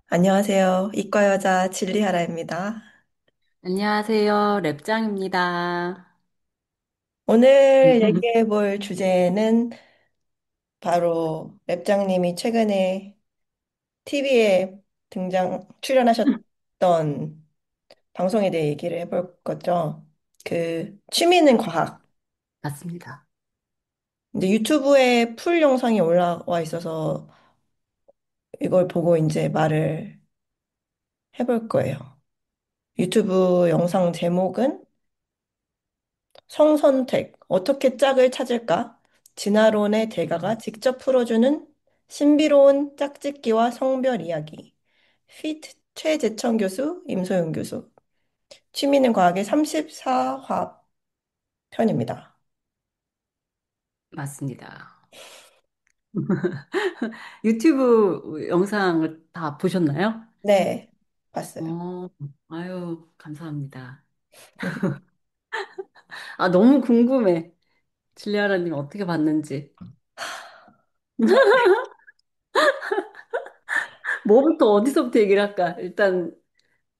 안녕하세요. 이과 여자 진리하라입니다. 안녕하세요. 랩장입니다. 오늘 얘기해 볼 주제는 바로 랩장님이 최근에 TV에 출연하셨던 방송에 대해 얘기를 해볼 거죠. 그 취미는 과학. 맞습니다. 이제 유튜브에 풀 영상이 올라와 있어서 이걸 보고 이제 말을 해볼 거예요. 유튜브 영상 제목은 성선택, 어떻게 짝을 찾을까? 진화론의 대가가 직접 풀어주는 신비로운 짝짓기와 성별 이야기. 피트 최재천 교수, 임소영 교수. 취미는 과학의 34화 편입니다. 맞습니다. 유튜브 영상을 다 보셨나요? 네, 봤어요. 어, 아유, 감사합니다. 아, 너무 궁금해. 질리아라님 어떻게 봤는지. 뭐부터 어디서부터 얘기를 할까? 일단,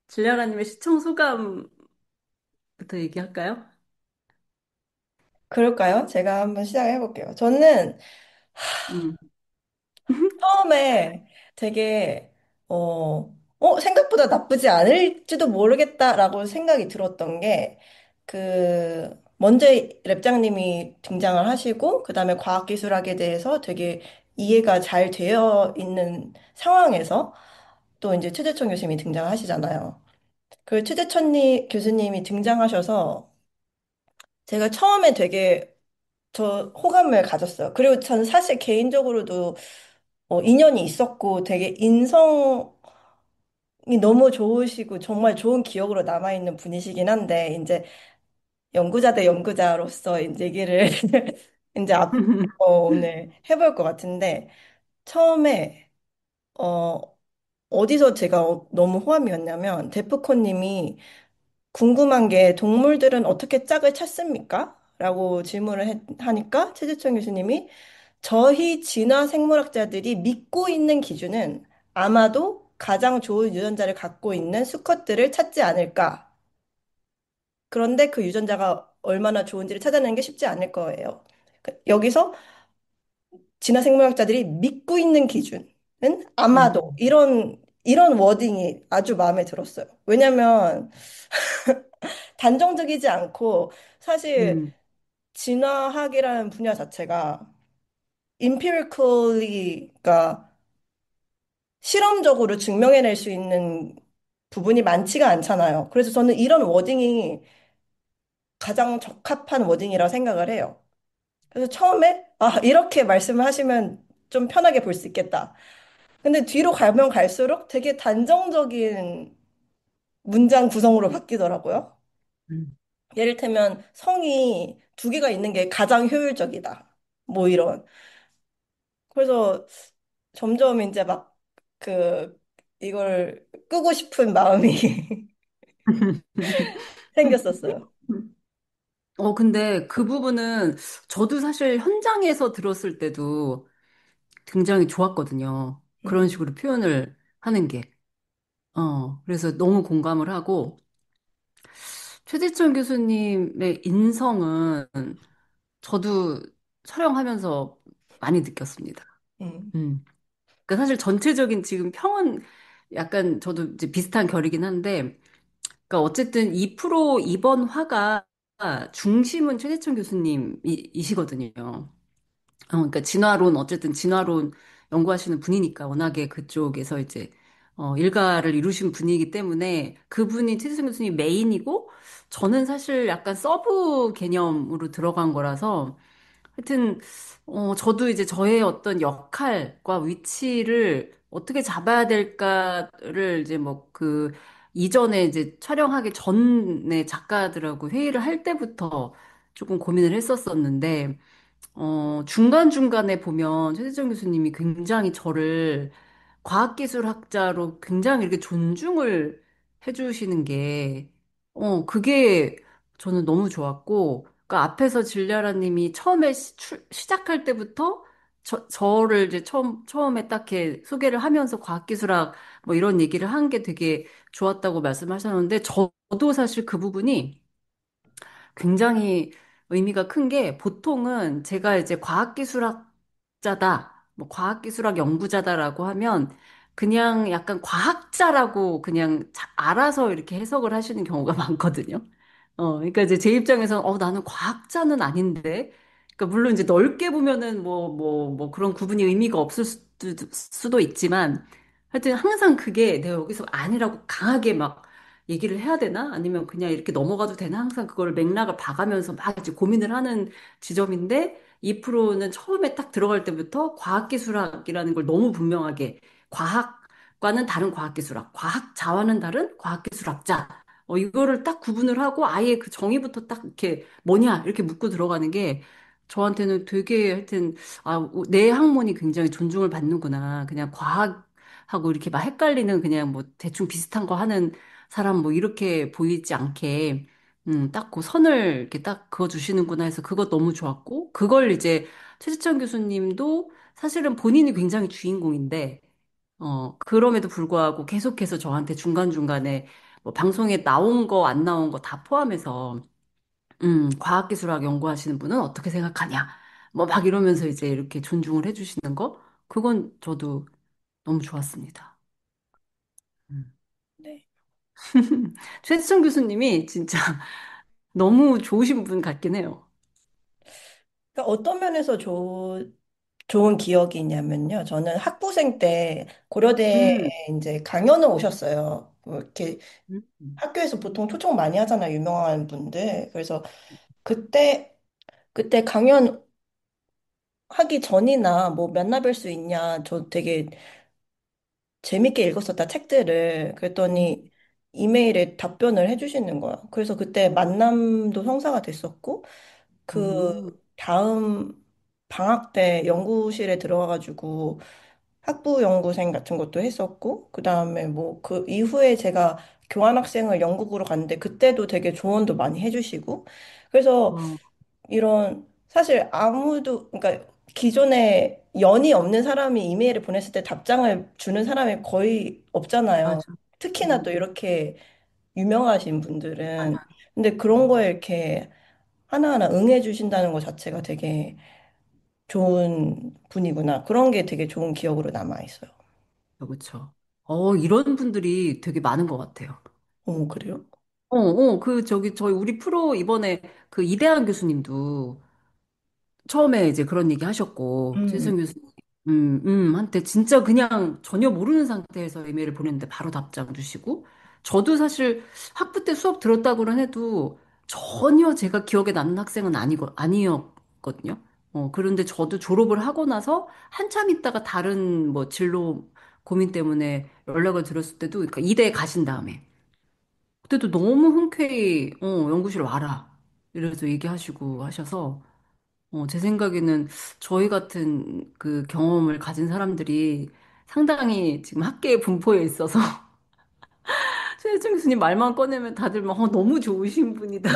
질리아라님의 시청 소감부터 얘기할까요? 그럴까요? 제가 한번 시작해 볼게요. 저는 음, 처음에 되게, 생각보다 나쁘지 않을지도 모르겠다라고 생각이 들었던 게, 먼저 랩장님이 등장을 하시고, 그 다음에 과학기술학에 대해서 되게 이해가 잘 되어 있는 상황에서 또 이제 최재천 교수님이 등장하시잖아요. 그 교수님이 등장하셔서 제가 처음에 되게 저 호감을 가졌어요. 그리고 전 사실 개인적으로도 인연이 있었고 되게 인성이 너무 좋으시고 정말 좋은 기억으로 남아있는 분이시긴 한데 이제 연구자 대 연구자로서 이제 얘기를 이제 오늘 해볼 것 같은데 처음에 어, 어디서 제가 너무 호감이었냐면 데프콘님이 궁금한 게 동물들은 어떻게 짝을 찾습니까? 라고 질문을 하니까 최재천 교수님이 저희 진화 생물학자들이 믿고 있는 기준은 아마도 가장 좋은 유전자를 갖고 있는 수컷들을 찾지 않을까. 그런데 그 유전자가 얼마나 좋은지를 찾아내는 게 쉽지 않을 거예요. 여기서 진화 생물학자들이 믿고 있는 기준은 아마도 음, 이런 워딩이 아주 마음에 들었어요. 왜냐면 단정적이지 않고 사실 음, 진화학이라는 분야 자체가 empirically가 실험적으로 증명해낼 수 있는 부분이 많지가 않잖아요. 그래서 저는 이런 워딩이 가장 적합한 워딩이라고 생각을 해요. 그래서 처음에 이렇게 말씀을 하시면 좀 편하게 볼 수 있겠다. 근데 뒤로 가면 갈수록 되게 단정적인 문장 구성으로 바뀌더라고요. 음. 예를 들면 성이 두 개가 있는 게 가장 효율적이다. 뭐 이런. 그래서 점점 이제 막 이걸 끄고 싶은 마음이 생겼었어요. 근데 그 부분은 저도 사실 현장에서 들었을 때도 굉장히 좋았거든요. 그런 음, 식으로 표현을 하는 게. 그래서 너무 공감을 하고, 최지철 교수님의 인성은 저도 촬영하면서 많이 느꼈습니다. 음, 음. 그러니까 사실 전체적인 지금 평은 약간 저도 이제 비슷한 결이긴 한데, 그러니까 어쨌든 2% 이번 화가 중심은 최재천 교수님이시거든요. 그러니까 진화론, 어쨌든 진화론 연구하시는 분이니까 워낙에 그쪽에서 이제, 일가를 이루신 분이기 때문에 그분이 최재성 교수님 메인이고, 저는 사실 약간 서브 개념으로 들어간 거라서, 하여튼, 저도 이제 저의 어떤 역할과 위치를 어떻게 잡아야 될까를 이제 뭐 이전에 이제 촬영하기 전에 작가들하고 회의를 할 때부터 조금 고민을 했었었는데, 중간중간에 보면 최재정 교수님이 굉장히 저를 과학기술학자로 굉장히 이렇게 존중을 해주시는 게 그게 저는 너무 좋았고, 그러니까 앞에서 질리아라 님이 처음에 시작할 때부터 저를 이제 처음에 딱 이렇게 소개를 하면서 과학기술학 뭐 이런 얘기를 한 게 되게 좋았다고 말씀하셨는데, 저도 사실 그 부분이 굉장히 의미가 큰 게 보통은 제가 이제 과학기술학자다, 뭐 과학기술학 연구자다라고 하면 그냥 약간 과학자라고 그냥 알아서 이렇게 해석을 하시는 경우가 많거든요. 그러니까 이제 제 입장에서는 나는 과학자는 아닌데. 그러니까 물론 이제 넓게 보면은 뭐 그런 구분이 의미가 없을 수도 있지만 하여튼 항상 그게 내가 여기서 아니라고 강하게 막 얘기를 해야 되나? 아니면 그냥 이렇게 넘어가도 되나? 항상 그거를 맥락을 봐가면서 막 이제 고민을 하는 지점인데, 이 프로는 처음에 딱 들어갈 때부터 과학기술학이라는 걸 너무 분명하게, 과학과는 다른 과학기술학, 과학자와는 다른 과학기술학자, 이거를 딱 구분을 하고 아예 그 정의부터 딱 이렇게 뭐냐? 이렇게 묻고 들어가는 게 저한테는 되게 하여튼, 내 학문이 굉장히 존중을 받는구나. 그냥 과학하고 이렇게 막 헷갈리는 그냥 뭐 대충 비슷한 거 하는 사람 뭐 이렇게 보이지 않게 딱 그 선을 이렇게 딱 그어 주시는구나 해서 그것 너무 좋았고, 그걸 이제 최지천 교수님도 사실은 본인이 굉장히 주인공인데 그럼에도 불구하고 계속해서 저한테 중간중간에 뭐 방송에 나온 거 안 나온 거 다 포함해서 과학기술학 연구하시는 분은 어떻게 생각하냐 뭐 막 이러면서 이제 이렇게 존중을 해주시는 거, 그건 저도 너무 좋았습니다. 음. 네. 최지천 교수님이 진짜 너무 좋으신 분 같긴 해요. 그러니까 어떤 면에서 좋은 기억이 있냐면요. 저는 학부생 때 고려대에 음, 이제 강연을 오셨어요. 뭐 이렇게 음, 학교에서 보통 초청 많이 하잖아요. 유명한 분들. 그래서 그때, 그때 강연 하기 전이나 뭐 만나 뵐 수 있냐. 저 되게 재밌게 읽었었다, 책들을. 그랬더니 이메일에 답변을 해주시는 거야. 그래서 그때 만남도 성사가 됐었고, 그 음, 다음 방학 때 연구실에 들어가가지고 학부 연구생 같은 것도 했었고, 그 다음에 뭐 그 이후에 제가 교환학생을 영국으로 갔는데 그때도 되게 조언도 많이 해주시고, 그래서 어, 이런 사실 아무도 그러니까 기존에 연이 없는 사람이 이메일을 보냈을 때 답장을 주는 사람이 거의 없잖아요. 맞아. 특히나 또 이렇게 유명하신 맞아. 분들은. 근데 그런 거에 이렇게 하나하나 응해 주신다는 것 자체가 되게 좋은 분이구나. 그런 게 되게 좋은 기억으로 남아 있어요. 그렇죠. 이런 분들이 되게 많은 것 같아요. 어, 그래요? 저희 우리 프로 이번에 그 이대한 교수님도 처음에 이제 그런 얘기 하셨고, 음, 최승 교수님, 한테 진짜 그냥 전혀 모르는 상태에서 이메일을 보냈는데 바로 답장 주시고, 저도 사실 학부 때 수업 들었다고는 해도 전혀 제가 기억에 남는 학생은 아니었거든요. 그런데 저도 졸업을 하고 나서 한참 있다가 다른 뭐 진로 고민 때문에 연락을 드렸을 때도, 그러니까 이대에 가신 다음에, 그때도 너무 흔쾌히, 연구실 와라. 이래서 얘기하시고 하셔서, 제 생각에는 저희 같은 그 경험을 가진 사람들이 상당히 지금 학계의 분포에 있어서 최혜정 교수님 말만 꺼내면 다들 막 너무 좋으신 분이다.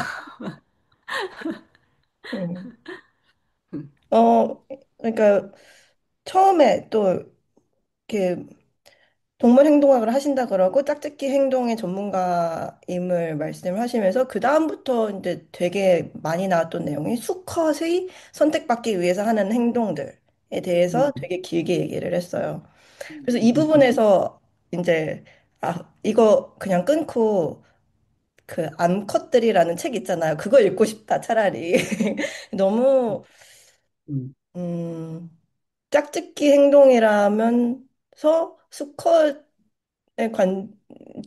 음. 그러니까 처음에 또 이렇게 동물 행동학을 하신다 그러고 짝짓기 행동의 전문가임을 말씀을 하시면서 그 다음부터 이제 되게 많이 나왔던 내용이 수컷의 선택받기 위해서 하는 행동들에 대해서 음, 되게 길게 얘기를 했어요. 그래서 이 음, 음. 부분에서 이제 이거 그냥 끊고 그 암컷들이라는 책 있잖아요. 그거 읽고 싶다 차라리. 너무 음. 음, 짝짓기 행동이라면서 수컷 관,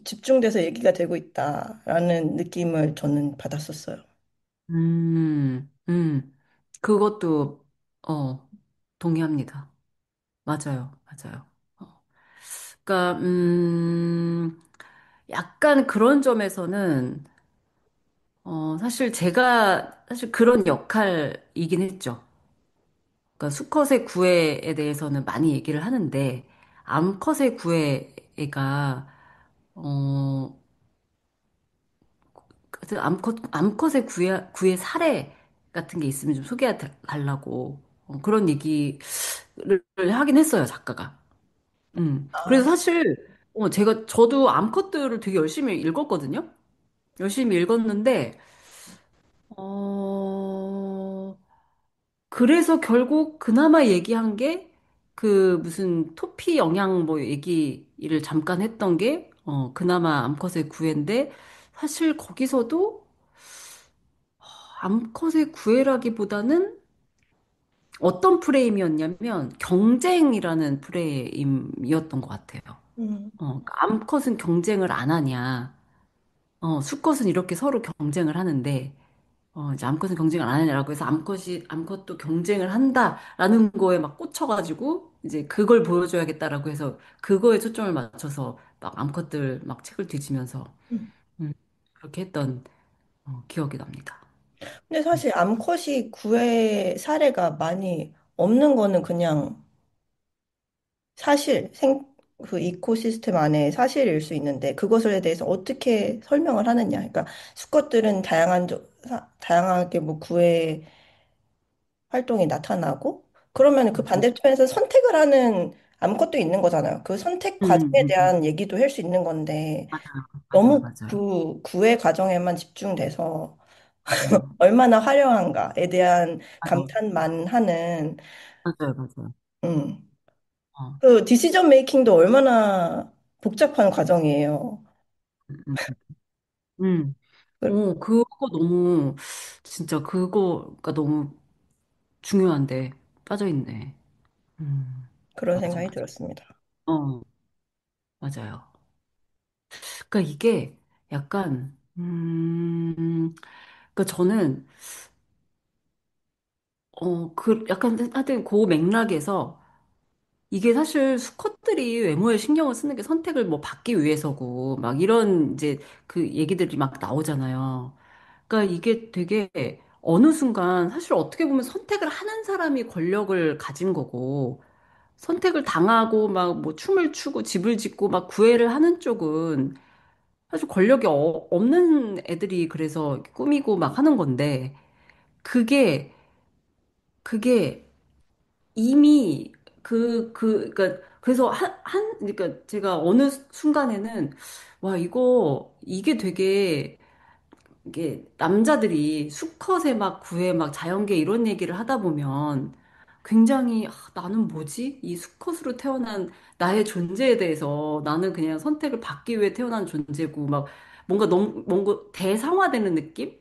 집중돼서 얘기가 되고 있다라는 느낌을 저는 받았었어요. 음, 음. 그것도, 어, 동의합니다. 맞아요, 맞아요. 그러니까, 약간 그런 점에서는, 사실 제가 사실 그런 역할이긴 했죠. 그러니까 수컷의 구애에 대해서는 많이 얘기를 하는데, 암컷의 구애가, 어, 하여튼 암컷의 구애 사례 같은 게 있으면 좀 소개해 달라고 그런 얘기를 하긴 했어요, 작가가. 그래서 아, 사실 저도 암컷들을 되게 열심히 읽었거든요. 열심히 읽었는데 어, 그래서 결국 그나마 얘기한 게 그 무슨 토피 영양 뭐 얘기를 잠깐 했던 게 그나마 암컷의 구애인데 사실 거기서도 암컷의 구애라기보다는 어떤 프레임이었냐면 경쟁이라는 프레임이었던 것 같아요. 음, 그러니까 암컷은 경쟁을 안 하냐. 수컷은 이렇게 서로 경쟁을 하는데 이제 암컷은 경쟁을 안 하냐라고 해서 암컷도 경쟁을 한다라는 거에 막 꽂혀가지고 이제 그걸 보여줘야겠다라고 해서 그거에 초점을 맞춰서 막 암컷들 막 책을 뒤지면서 음. 음, 그렇게 했던 기억이 납니다. 근데 사실 암컷이 구애 사례가 많이 없는 거는 그냥 사실, 그 이코시스템 안에 사실일 수 있는데 그것에 대해서 어떻게 설명을 하느냐. 그러니까 수컷들은 다양하게 뭐 구애 활동이 나타나고 그러면 그 음, 반대편에서 선택을 하는 암컷도 있는 거잖아요. 그 선택 과정에 음. 대한 얘기도 할 수 있는 건데 맞아요, 맞아요, 너무 맞아요, 그 구애 과정에만 집중돼서 맞아요, 얼마나 화려한가에 대한 맞아요, 감탄만 하는 맞아요, 맞아요. 음. 어, 그 디시전 메이킹도 얼마나 복잡한 과정이에요. 음, 음. 그거 너무 진짜 그거가 너무 중요한데 빠져있네. 그런 맞아, 생각이 맞아. 들었습니다. 어, 맞아요. 그러니까 이게 약간, 그러니까 저는, 약간 하여튼 그 맥락에서 이게 사실 수컷들이 외모에 신경을 쓰는 게 선택을 뭐 받기 위해서고, 막 이런 이제 그 얘기들이 막 나오잖아요. 그러니까 이게 되게 어느 순간 사실 어떻게 보면 선택을 하는 사람이 권력을 가진 거고, 선택을 당하고 막 뭐 춤을 추고 집을 짓고 막 구애를 하는 쪽은 사실 권력이 없는 애들이 그래서 꾸미고 막 하는 건데 그게 그게 이미 그러니까 그래서 그러니까 제가 어느 순간에는 와 이게 되게 이게 남자들이 수컷에 막 구애 막 자연계 이런 얘기를 하다 보면 굉장히 나는 뭐지? 이 수컷으로 태어난 나의 존재에 대해서 나는 그냥 선택을 받기 위해 태어난 존재고 막 뭔가 너무 뭔가 대상화되는 느낌?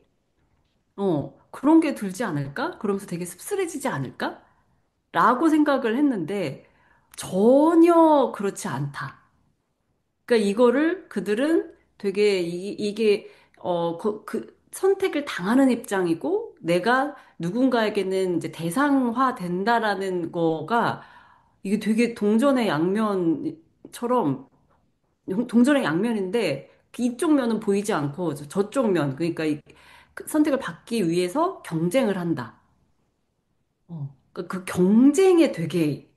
그런 게 들지 않을까? 그러면서 되게 씁쓸해지지 않을까? 라고 생각을 했는데 전혀 그렇지 않다. 그러니까 이거를 그들은 되게 이게 선택을 당하는 입장이고 내가 누군가에게는 이제 대상화 된다라는 거가 이게 되게 동전의 양면처럼 동전의 양면인데 이쪽 면은 보이지 않고 저쪽 면 그러니까 그 선택을 받기 위해서 경쟁을 한다. 그러니까 그 경쟁에 되게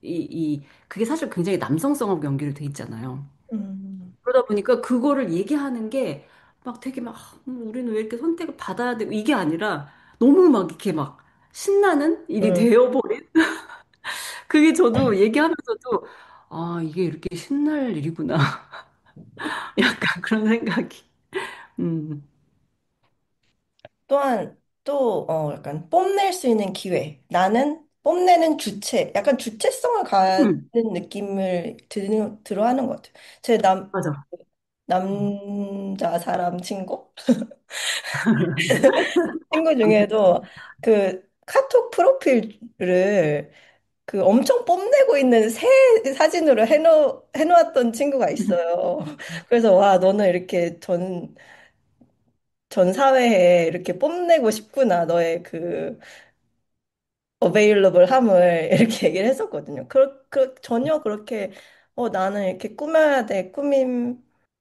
그게 사실 굉장히 남성성하고 연결이 돼 있잖아요. 음, 그러다 보니까 그거를 얘기하는 게 막 되게 막 우리는 왜 이렇게 선택을 받아야 돼 이게 아니라 너무 막 이렇게 막 신나는 일이 음. 되어버린 그게 저도 얘기하면서도 이게 이렇게 신날 일이구나 약간 그런 생각이 음, 또한 약간 뽐낼 수 있는 기회. 나는 뽐내는 주체. 약간 주체성을 갖는 음, 느낌을 들어 하는 것 같아요. 제 맞아 남자 사람 친구 중에도 그 카톡 프로필을 그 엄청 뽐내고 있는 새 사진으로 해놓았던 친구가 있어요. 그래서 와, 너는 이렇게 전 사회에 이렇게 뽐내고 싶구나. 너의 그 어베일러블 함을 이렇게 얘기를 했었거든요. 전혀 그렇게 나는 이렇게 꾸며야 돼.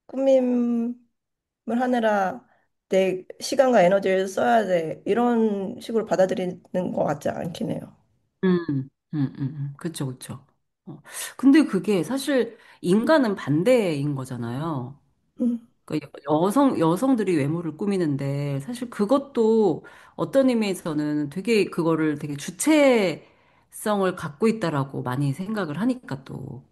꾸밈을 하느라 내 시간과 에너지를 써야 돼. 이런 식으로 받아들이는 것 같지 않긴 해요. 그쵸 그쵸 근데 그게 사실 인간은 반대인 거잖아요. 음. 그러니까 여성들이 외모를 꾸미는데 사실 그것도 어떤 의미에서는 되게 그거를 되게 주체성을 갖고 있다라고 많이 생각을 하니까 또,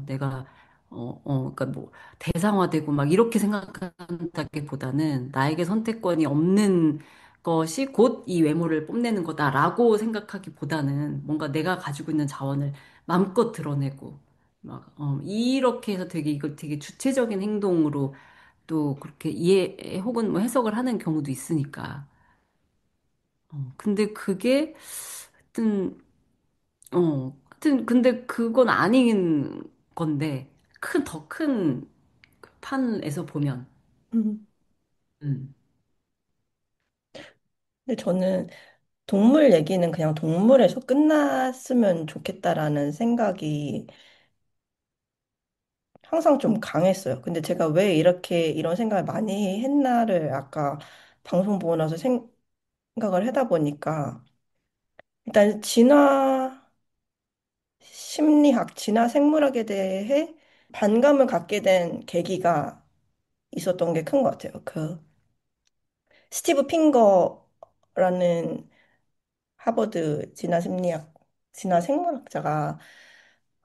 내가, 그러니까 뭐 대상화되고 막 이렇게 생각한다기보다는 나에게 선택권이 없는 것이 곧 이 외모를 뽐내는 거다라고 생각하기보다는 뭔가 내가 가지고 있는 자원을 마음껏 드러내고 막, 이렇게 해서 되게 이걸 되게 주체적인 행동으로 또 그렇게 이해 혹은 뭐 해석을 하는 경우도 있으니까. 근데 그게 하여튼 하여튼 근데 그건 아닌 건데 더 큰 판에서 보면 음. 음. 근데 저는 동물 얘기는 그냥 동물에서 끝났으면 좋겠다라는 생각이 항상 좀 강했어요. 근데 제가 왜 이렇게 이런 생각을 많이 했나를 아까 방송 보고 나서 생각을 하다 보니까 일단 진화 심리학, 진화 생물학에 대해 반감을 갖게 된 계기가 있었던 게 큰 것 같아요. 그 스티브 핑거라는 하버드 진화 생물학자가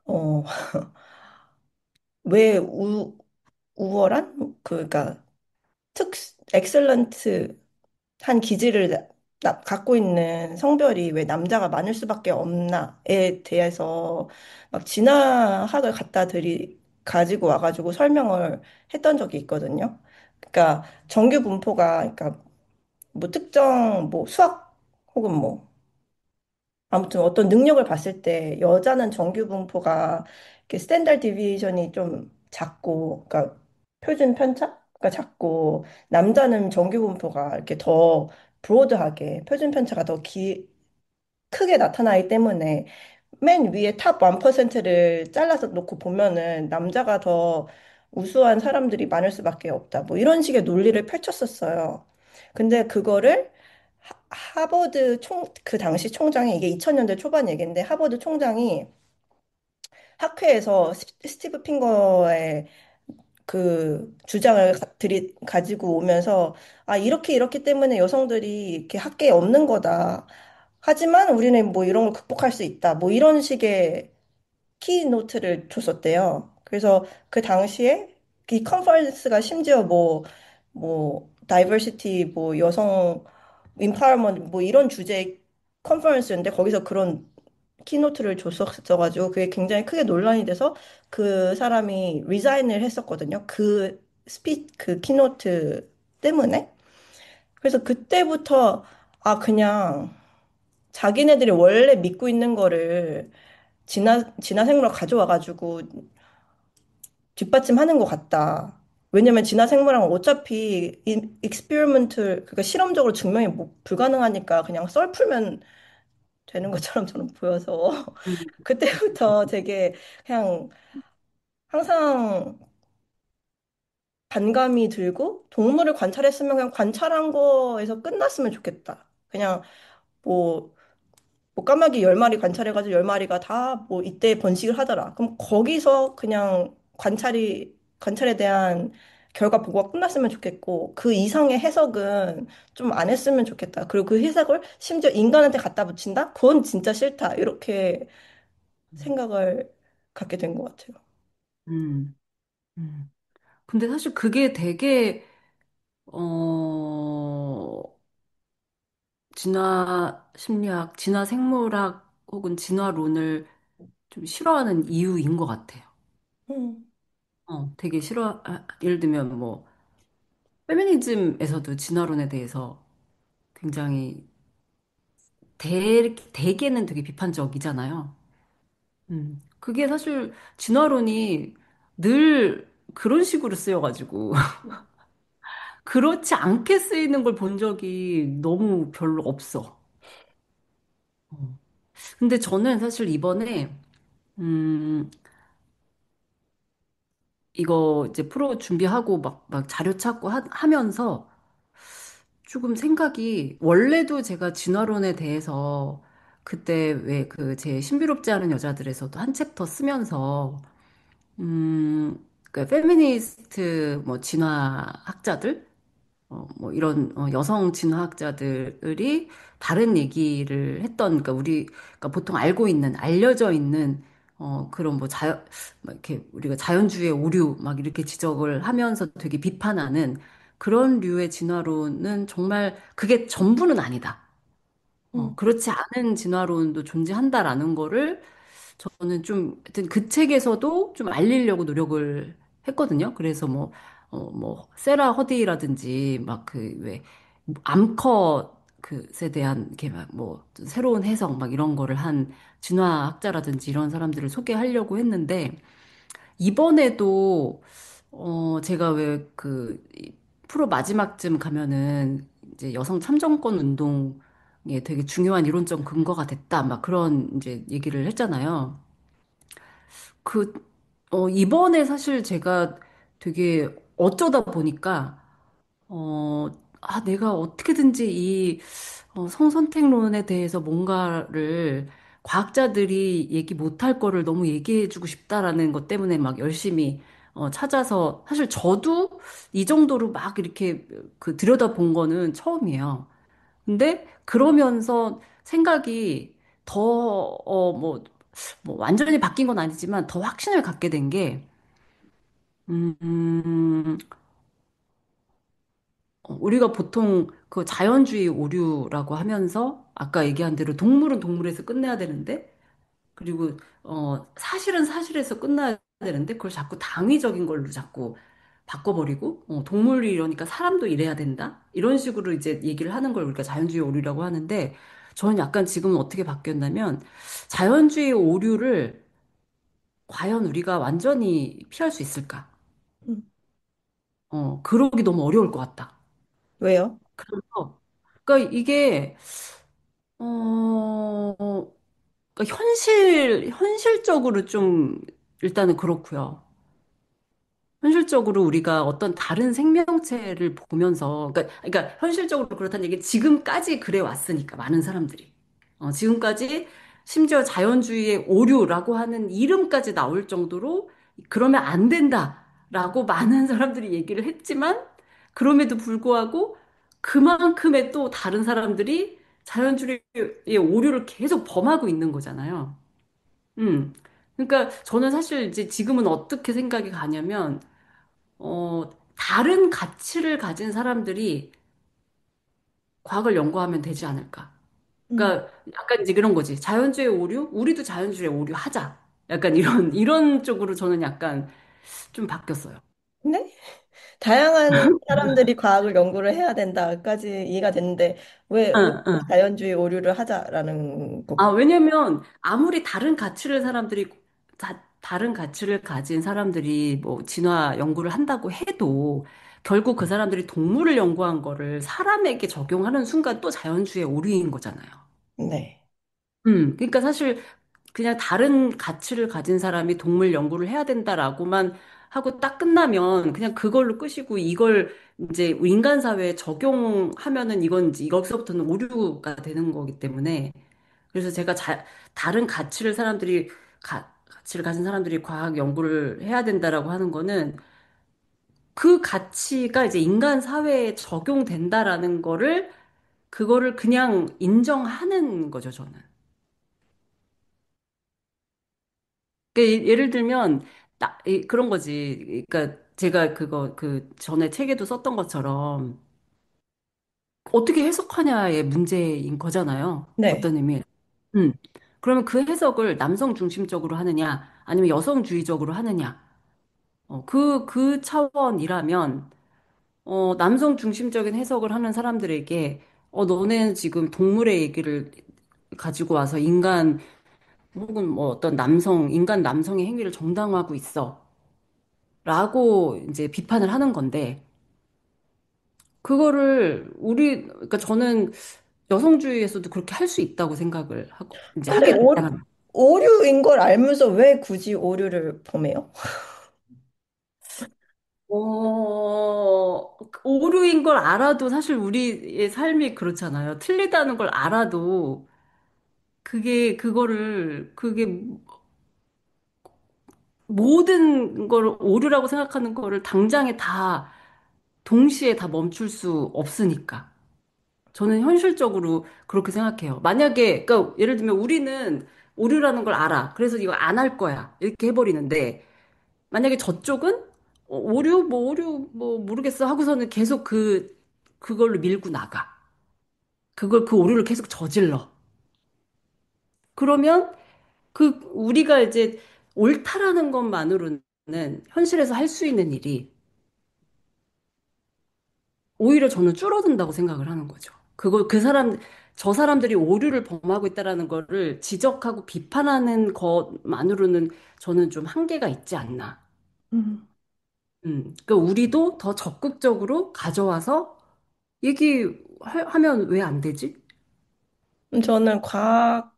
어, 왜 우월한 그러니까 엑셀런트 한 기질을 갖고 있는 성별이 왜 남자가 많을 수밖에 없나에 대해서 막 진화학을 가지고 와가지고 설명을 했던 적이 있거든요. 그러니까 정규 분포가 그러니까 뭐 특정 뭐 수학 혹은 뭐 아무튼 어떤 능력을 봤을 때 여자는 정규 분포가 이렇게 스탠다드 디비전이 좀 작고 그러니까 표준 편차가 작고 남자는 정규 분포가 이렇게 더 브로드하게 표준 편차가 더 크게 나타나기 때문에 맨 위에 탑 1%를 잘라서 놓고 보면은 남자가 더 우수한 사람들이 많을 수밖에 없다. 뭐 이런 식의 논리를 펼쳤었어요. 근데 그거를 하버드 그 당시 총장이 이게 2000년대 초반 얘기인데 하버드 총장이 학회에서 스티브 핑거의 그 주장을 가지고 오면서 아 이렇게 이렇기 때문에 여성들이 이렇게 학계에 없는 거다. 하지만 우리는 뭐 이런 걸 극복할 수 있다. 뭐 이런 식의 키노트를 줬었대요. 그래서 그 당시에 이 컨퍼런스가 심지어 뭐 다이버시티 뭐 여성 인파워먼트 뭐 이런 주제의 컨퍼런스였는데 거기서 그런 키노트를 줬었어가지고 그게 굉장히 크게 논란이 돼서 그 사람이 리자인을 했었거든요. 그 키노트 때문에. 그래서 그때부터 아 그냥 자기네들이 원래 믿고 있는 거를 진화 생물학 가져와가지고 뒷받침하는 것 같다. 왜냐면 진화 생물학은 어차피 익스페리먼트 그러니까 실험적으로 증명이 불가능하니까 그냥 썰 풀면 되는 것처럼 저는 보여서 음, 그쵸. 그때부터 되게 그냥 항상 반감이 들고 동물을 관찰했으면 그냥 관찰한 거에서 끝났으면 좋겠다. 그냥 뭐, 뭐 까마귀 10마리 관찰해가지고 10마리가 다 뭐 이때 번식을 하더라. 그럼 거기서 그냥 관찰에 대한 결과 보고가 끝났으면 좋겠고 그 이상의 해석은 좀 안 했으면 좋겠다. 그리고 그 해석을 심지어 인간한테 갖다 붙인다? 그건 진짜 싫다. 이렇게 생각을 갖게 된 것 같아요. 음, 음. 근데 사실 그게 되게 진화 심리학, 진화 생물학 혹은 진화론을 좀 싫어하는 이유인 것 같아요. 음, 되게 예를 들면 뭐 페미니즘에서도 진화론에 대해서 굉장히 대개는 되게 비판적이잖아요. 그게 사실 진화론이 늘 그런 식으로 쓰여가지고 그렇지 않게 쓰이는 걸 본 적이 너무 별로 없어. 어. 근데 저는 사실 이번에 음, 이거 이제 프로 준비하고 막 자료 찾고 하면서 조금 생각이 원래도 제가 진화론에 대해서 그때 왜 그 제 신비롭지 않은 여자들에서도 한 챕터 쓰면서 음, 그 페미니스트 뭐 진화학자들 뭐 이런 여성 진화학자들이 다른 얘기를 했던 그러니까 그러니까 보통 알고 있는 알려져 있는 그런 뭐 막 이렇게 우리가 자연주의 오류 막 이렇게 지적을 하면서 되게 비판하는 그런 류의 진화론은 정말 그게 전부는 아니다. 음, 그렇지 않은 진화론도 존재한다라는 거를 저는 좀, 하여튼 그 책에서도 좀 알리려고 노력을 했거든요. 그래서 뭐, 세라 허디라든지, 막 그, 왜, 암컷 그에 대한, 이렇게 막 뭐, 새로운 해석, 막 이런 거를 한 진화학자라든지 이런 사람들을 소개하려고 했는데, 이번에도, 제가 왜 프로 마지막쯤 가면은, 이제 여성 참정권 운동에 되게 중요한 이론적 근거가 됐다, 막 그런 이제 얘기를 했잖아요. 그, 이번에 사실 제가 되게 어쩌다 보니까, 내가 어떻게든지 이 성선택론에 대해서 뭔가를 과학자들이 얘기 못할 거를 너무 얘기해주고 싶다라는 것 때문에 막 열심히 찾아서 사실 저도 이 정도로 막 이렇게 들여다본 거는 처음이에요. 근데 그러면서 생각이 더, 뭐 완전히 바뀐 건 아니지만 더 확신을 갖게 된 게, 음, 음, 우리가 보통 그 자연주의 오류라고 하면서 아까 얘기한 대로 동물은 동물에서 끝내야 되는데, 그리고, 사실은 사실에서 끝나야 되는데, 그걸 자꾸 당위적인 걸로 자꾸 바꿔버리고, 동물이 이러니까 사람도 이래야 된다? 이런 식으로 이제 얘기를 하는 걸 우리가 자연주의 오류라고 하는데, 저는 약간 지금은 어떻게 바뀌었냐면, 자연주의 오류를 과연 우리가 완전히 피할 수 있을까? 음. 그러기 너무 어려울 것 같다. 왜요? 그래서, 그러니까 이게, 그러니까 현실적으로 좀, 일단은 그렇고요. 현실적으로 우리가 어떤 다른 생명체를 보면서, 그러니까 현실적으로 그렇다는 얘기 지금까지 그래 왔으니까, 많은 사람들이. 지금까지 심지어 자연주의의 오류라고 하는 이름까지 나올 정도로 그러면 안 된다라고 많은 사람들이 얘기를 했지만, 그럼에도 불구하고 그만큼의 또 다른 사람들이 자연주의의 오류를 계속 범하고 있는 거잖아요. 음. 그러니까 저는 사실 이제 지금은 어떻게 생각이 가냐면, 다른 가치를 가진 사람들이 과학을 연구하면 되지 않을까. 음. 그러니까 약간 이제 그런 거지. 자연주의 오류? 우리도 자연주의 오류 하자. 약간 이런 쪽으로 저는 약간 좀 바뀌었어요. 네? 다양한 사람들이 과학을 연구를 해야 된다까지 이해가 됐는데 왜 우리 응, 응. 자연주의 오류를 하자라는 거. 왜냐면 아무리 다른 가치를 가진 사람들이 뭐 진화 연구를 한다고 해도 결국 그 사람들이 동물을 연구한 거를 사람에게 적용하는 순간 또 자연주의 오류인 거잖아요. 네. 그러니까 사실 그냥 다른 가치를 가진 사람이 동물 연구를 해야 된다라고만 하고 딱 끝나면 그냥 그걸로 끝이고 이걸 이제 인간 사회에 적용하면은 이건 이제 여기서부터는 오류가 되는 거기 때문에 그래서 제가 다른 가치를 가진 사람들이 과학 연구를 해야 된다라고 하는 거는 그 가치가 이제 인간 사회에 적용된다라는 그거를 그냥 인정하는 거죠, 저는. 그러니까 예를 들면 그런 거지. 그러니까 제가 그 전에 책에도 썼던 것처럼 어떻게 해석하냐의 문제인 거잖아요. 네. 어떤 의미. 음. 그러면 그 해석을 남성 중심적으로 하느냐, 아니면 여성주의적으로 하느냐. 그 차원이라면, 남성 중심적인 해석을 하는 사람들에게, 너네는 지금 동물의 얘기를 가지고 와서 혹은 뭐 어떤 인간 남성의 행위를 정당화하고 있어. 라고 이제 비판을 하는 건데, 그러니까 저는 여성주의에서도 그렇게 할 수 있다고 생각을 이제 근데 하게 된다면. 오류인 걸 알면서 왜 굳이 오류를 범해요? 오류인 걸 알아도 사실 우리의 삶이 그렇잖아요. 틀리다는 걸 알아도 그게 모든 걸 오류라고 생각하는 거를 당장에 다 동시에 다 멈출 수 없으니까. 저는 현실적으로 그렇게 생각해요. 만약에, 그러니까 예를 들면 우리는 오류라는 걸 알아. 그래서 이거 안 할 거야. 이렇게 해버리는데, 만약에 저쪽은 오류 뭐 모르겠어 하고서는 계속 그걸로 밀고 나가. 그 오류를 계속 저질러. 그러면 우리가 이제 옳다라는 것만으로는 현실에서 할 수 있는 일이 오히려 저는 줄어든다고 생각을 하는 거죠. 저 사람들이 오류를 범하고 있다라는 거를 지적하고 비판하는 것만으로는 저는 좀 한계가 있지 않나. 음. 그러니까 우리도 더 적극적으로 가져와서 얘기하면 왜 안 되지? 저는 과학을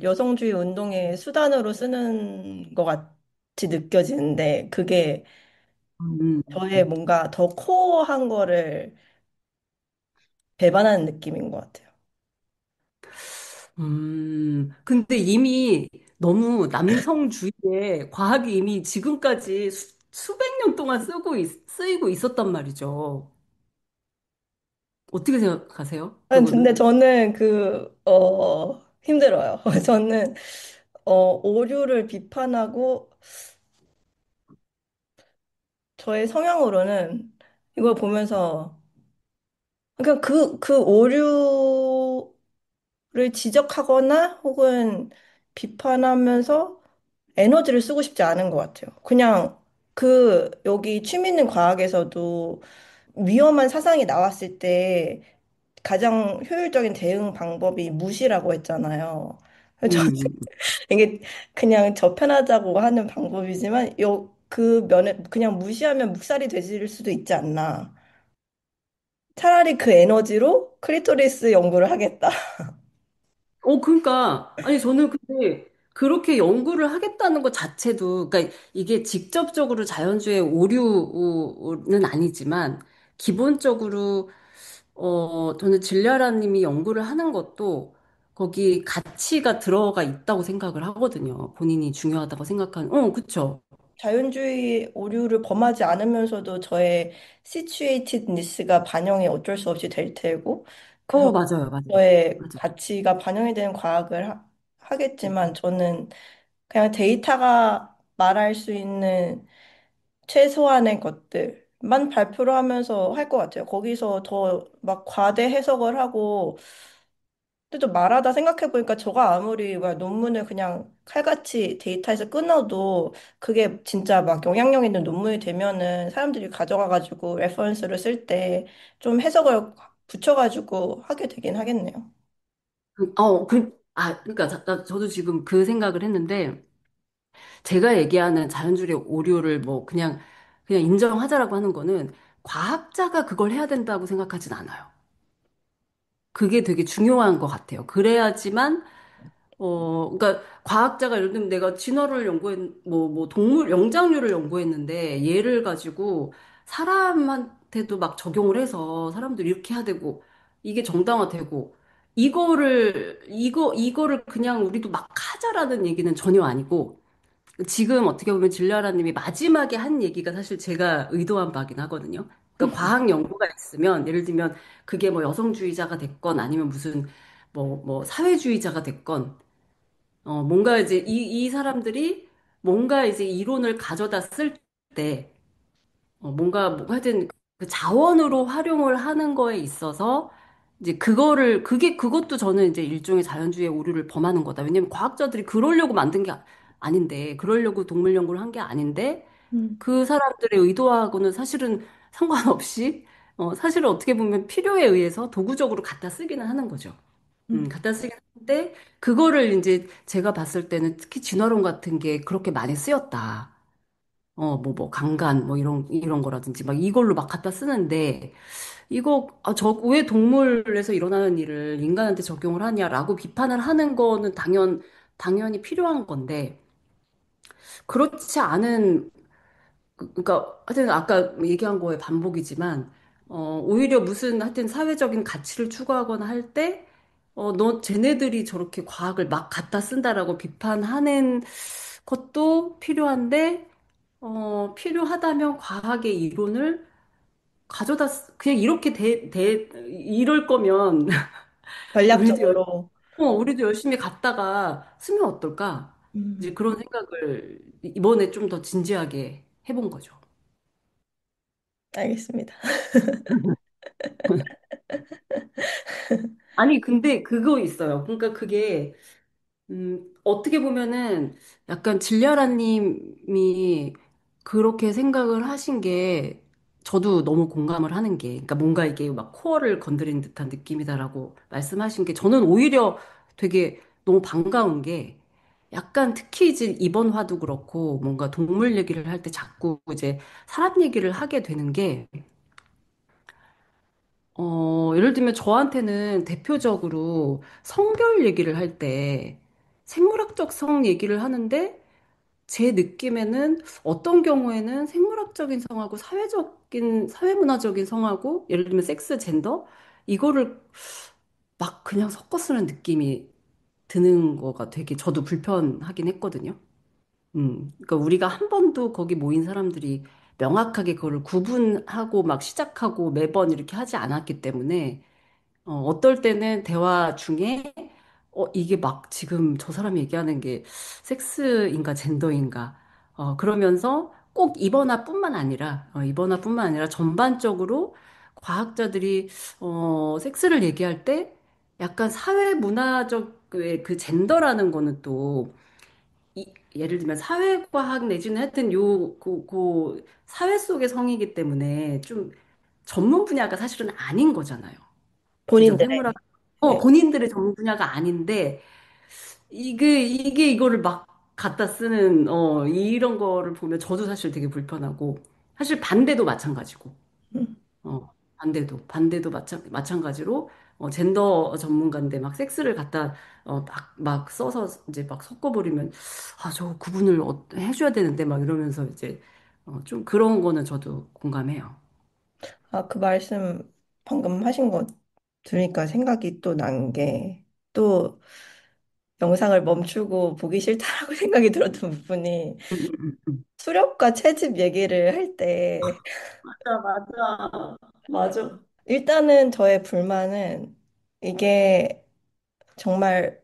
여성주의 운동의 수단으로 쓰는 것 같이 느껴지는데, 그게 음, 저의 뭔가 더 코어한 거를 배반하는 느낌인 것 같아요. 근데 이미 너무 남성주의에 과학이 이미 지금까지 수백 년 동안 쓰이고 있었단 말이죠. 어떻게 생각하세요? 아니, 그거는? 근데 저는 힘들어요. 저는, 오류를 비판하고, 저의 성향으로는 이걸 보면서, 그러니까 그 오류를 지적하거나 혹은 비판하면서 에너지를 쓰고 싶지 않은 것 같아요. 그냥 여기 취미 있는 과학에서도 위험한 사상이 나왔을 때 가장 효율적인 대응 방법이 무시라고 했잖아요. 저는 음. 이게 그냥 접편하자고 하는 방법이지만 그 면에 그냥 무시하면 묵살이 되질 수도 있지 않나. 차라리 그 에너지로 클리토리스 연구를 하겠다. 그러니까, 아니, 저는 근데 그렇게 연구를 하겠다는 것 자체도, 그러니까 이게 직접적으로 자연주의 오류는 아니지만, 기본적으로, 저는 진리아라님이 연구를 하는 것도 거기 가치가 들어가 있다고 생각을 하거든요. 본인이 중요하다고 생각하는, 그쵸. 자연주의 오류를 범하지 않으면서도 저의 시츄에이티드니스가 반영이 어쩔 수 없이 될 테고, 맞아요, 맞아요. 저의 맞아요. 가치가 반영이 되는 과학을 하겠지만, 저는 그냥 데이터가 말할 수 있는 최소한의 것들만 발표를 하면서 할 것 같아요. 거기서 더 막 과대 해석을 하고, 근데 또 말하다 생각해보니까 저가 아무리 막 논문을 그냥 칼같이 데이터에서 끊어도 그게 진짜 막 영향력 있는 논문이 되면은 사람들이 가져가가지고 레퍼런스를 쓸 때 좀 해석을 붙여가지고 하게 되긴 하겠네요. 그러니까 저도 지금 그 생각을 했는데, 제가 얘기하는 자연주의 오류를 뭐 그냥 인정하자라고 하는 거는 과학자가 그걸 해야 된다고 생각하진 않아요. 그게 되게 중요한 것 같아요. 그래야지만 그러니까 과학자가 예를 들면 내가 진화를 뭐 동물 영장류를 연구했는데 얘를 가지고 사람한테도 막 적용을 해서 사람들이 이렇게 해야 되고 이게 정당화되고 이거를 그냥 우리도 막 하자라는 얘기는 전혀 아니고 지금 어떻게 보면 진라라님이 마지막에 한 얘기가 사실 제가 의도한 바긴 하거든요. 그러니까 과학 연구가 있으면 예를 들면 그게 뭐 여성주의자가 됐건 아니면 무슨 뭐 사회주의자가 됐건 뭔가 이제 이 사람들이 뭔가 이제 이론을 가져다 쓸 때 뭔가 뭐 하여튼 그 자원으로 활용을 하는 거에 있어서 이제 그것도 저는 이제 일종의 자연주의 오류를 범하는 거다. 왜냐면 과학자들이 그러려고 만든 게 아닌데, 그러려고 동물 연구를 한 게 아닌데, 음. 그 사람들의 의도하고는 사실은 상관없이, 사실은 어떻게 보면 필요에 의해서 도구적으로 갖다 쓰기는 하는 거죠. 음. 갖다 쓰긴 하는데, 그거를 이제 제가 봤을 때는 특히 진화론 같은 게 그렇게 많이 쓰였다. 강간, 뭐 이런 거라든지, 막 이걸로 막 갖다 쓰는데, 왜 동물에서 일어나는 일을 인간한테 적용을 하냐라고 비판을 하는 거는 당연히 필요한 건데, 그렇지 않은, 그러니까, 하여튼 아까 얘기한 거에 반복이지만, 오히려 무슨 하여튼 사회적인 가치를 추구하거나 할 때, 쟤네들이 저렇게 과학을 막 갖다 쓴다라고 비판하는 것도 필요한데, 필요하다면 과학의 이론을 가져다, 그냥 이렇게 이럴 거면, 우리도, 전략적으로. 우리도 열심히 갔다가 쓰면 어떨까? 이제 음, 그런 생각을 이번에 좀 더 진지하게 해본 거죠. 알겠습니다. 아니, 근데 그거 있어요. 그러니까 그게, 어떻게 보면은 약간 진리아라님이 그렇게 생각을 하신 게 저도 너무 공감을 하는 게, 그러니까 뭔가 이게 막 코어를 건드린 듯한 느낌이다라고 말씀하신 게 저는 오히려 되게 너무 반가운 게 약간 특히 이제 이번 화도 그렇고 뭔가 동물 얘기를 할 때 자꾸 이제 사람 얘기를 하게 되는 게 예를 들면 저한테는 대표적으로 성별 얘기를 할 때 생물학적 성 얘기를 하는데 제 느낌에는 어떤 경우에는 생물학적인 성하고 사회문화적인 성하고 예를 들면 섹스, 젠더 이거를 막 그냥 섞어 쓰는 느낌이 드는 거가 되게 저도 불편하긴 했거든요. 그러니까 우리가 한 번도 거기 모인 사람들이 명확하게 그거를 구분하고 막 시작하고 매번 이렇게 하지 않았기 때문에 어떨 때는 대화 중에 이게 막 지금 저 사람이 얘기하는 게 섹스인가 젠더인가 그러면서 꼭 이번화뿐만 아니라 전반적으로 과학자들이 섹스를 얘기할 때 약간 사회 문화적 그 젠더라는 거는 또 예를 들면 사회과학 내지는 하여튼 그 사회 속의 성이기 때문에 좀 전문 분야가 사실은 아닌 거잖아요. 그죠? 생물학, 본인들의. 네. 본인들의 전문 분야가 아닌데, 이게 이거를 막 갖다 쓰는, 이런 거를 보면 저도 사실 되게 불편하고, 사실 반대도 마찬가지고, 음. 반대도 마찬가지로, 젠더 전문가인데 막 섹스를 갖다, 막 써서 이제 막 섞어버리면, 저 구분을 해줘야 되는데 막 이러면서 이제, 좀 그런 거는 저도 공감해요. 아, 그 말씀 방금 하신 거 들으니까 생각이 또 난 게, 또 영상을 멈추고 보기 싫다라고 생각이 들었던 부분이, 음, 음, 음. 수렵과 채집 얘기를 할 때, 맞아, 맞아. 맞아. 일단은 저의 불만은 이게 정말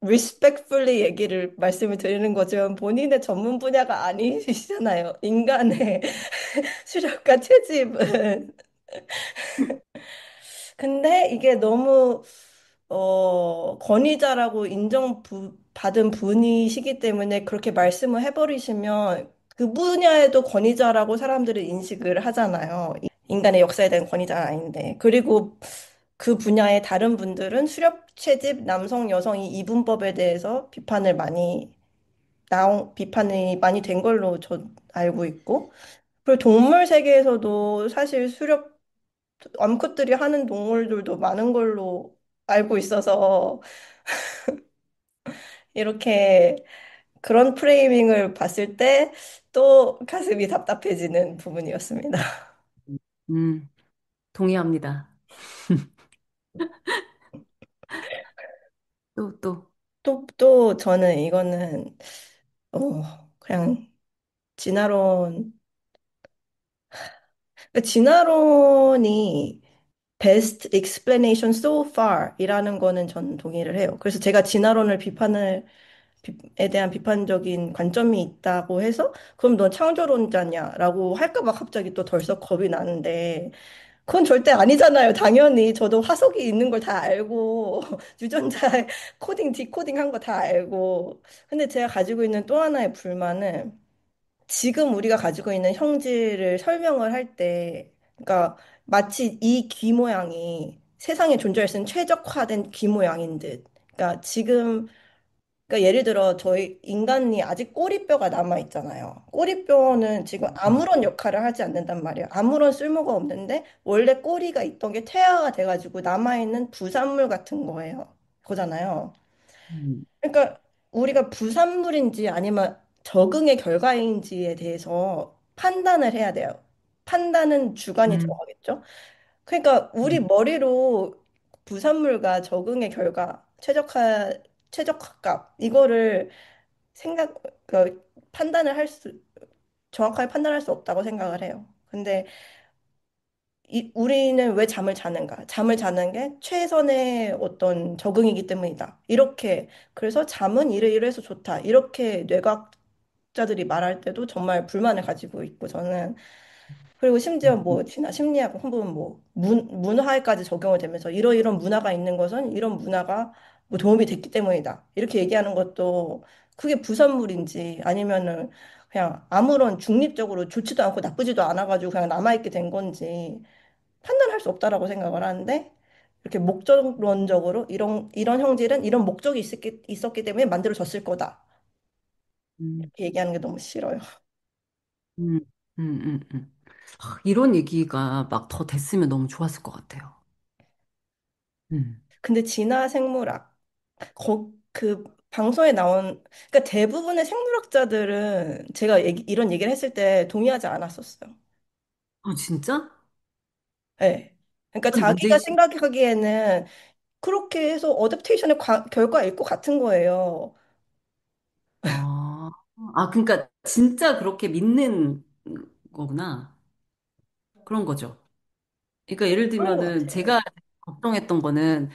respectfully 얘기를 말씀을 드리는 거지만 본인의 전문 분야가 아니시잖아요. 인간의 수렵과 채집은. 근데 이게 너무 권위자라고 받은 분이시기 때문에 그렇게 말씀을 해버리시면 그 분야에도 권위자라고 사람들은 인식을 하잖아요. 인간의 역사에 대한 권위자는 아닌데. 그리고 그 분야의 다른 분들은 수렵 채집 남성 여성 이 이분법에 대해서 비판이 많이 된 걸로 저 알고 있고. 그리고 동물 세계에서도 사실 암컷들이 하는 동물들도 많은 걸로 알고 있어서 이렇게 그런 프레이밍을 봤을 때 또 가슴이 답답해지는 부분이었습니다. 음, 동의합니다. 또. 또 저는 이거는 그냥 진화론, 그러니까 진화론이 best explanation so far 이라는 거는 전 동의를 해요. 그래서 제가 에 대한 비판적인 관점이 있다고 해서 그럼 넌 창조론자냐라고 할까 봐 갑자기 또 덜컥 겁이 나는데 그건 절대 아니잖아요. 당연히 저도 화석이 있는 걸 다 알고 유전자 코딩 디코딩 한 거 다 알고 근데 제가 가지고 있는 또 하나의 불만은 지금 우리가 가지고 있는 형질을 설명을 할 때, 그러니까 마치 이 귀 모양이 세상에 존재할 수 있는 최적화된 귀 모양인 듯. 그러니까 지금, 그러니까 예를 들어 저희 인간이 아직 꼬리뼈가 남아 있잖아요. 꼬리뼈는 지금 아무런 역할을 하지 않는단 말이에요. 아무런 쓸모가 없는데 원래 꼬리가 있던 게 퇴화가 돼가지고 남아있는 부산물 같은 거잖아요. 음, 그러니까 우리가 부산물인지 아니면 적응의 결과인지에 대해서 판단을 해야 돼요. 판단은 주관이 음, 들어가겠죠. 그러니까 우리 음, 머리로 부산물과 적응의 결과, 최적화값 이거를 판단을 정확하게 판단할 수 없다고 생각을 해요. 근데 우리는 왜 잠을 자는가? 잠을 자는 게 최선의 어떤 적응이기 때문이다. 그래서 잠은 이래서 좋다. 이렇게 뇌과학자들이 말할 때도 정말 불만을 가지고 있고, 저는. 그리고 심지어 뭐, 지나 심리학 혹은 뭐, 문화에까지 적용을 되면서 이런 문화가 있는 것은 이런 문화가 뭐 도움이 됐기 때문이다. 이렇게 얘기하는 것도 그게 부산물인지 아니면은 그냥 아무런 중립적으로 좋지도 않고 나쁘지도 않아가지고 그냥 남아있게 된 건지 판단할 수 없다라고 생각을 하는데 이렇게 목적론적으로 이런 형질은 이런 목적이 있었기 때문에 만들어졌을 거다. 음, 이렇게 얘기하는 게 너무 싫어요. 음, 이런 얘기가 막 더 됐으면 너무 좋았을 것 같아요. 음. 근데 진화 생물학 그 방송에 그러니까 대부분의 생물학자들은 제가 이런 얘기를 했을 때 동의하지 않았었어요. 진짜? 네. 그러니까 자기가 문제지. 생각하기에는 그렇게 해서 어댑테이션의 결과일 것 같은 거예요. 아, 그러니까 진짜 그렇게 믿는 거구나. 그런 거죠. 그러니까 예를 그런 것 들면은 같아요. 제가 걱정했던 거는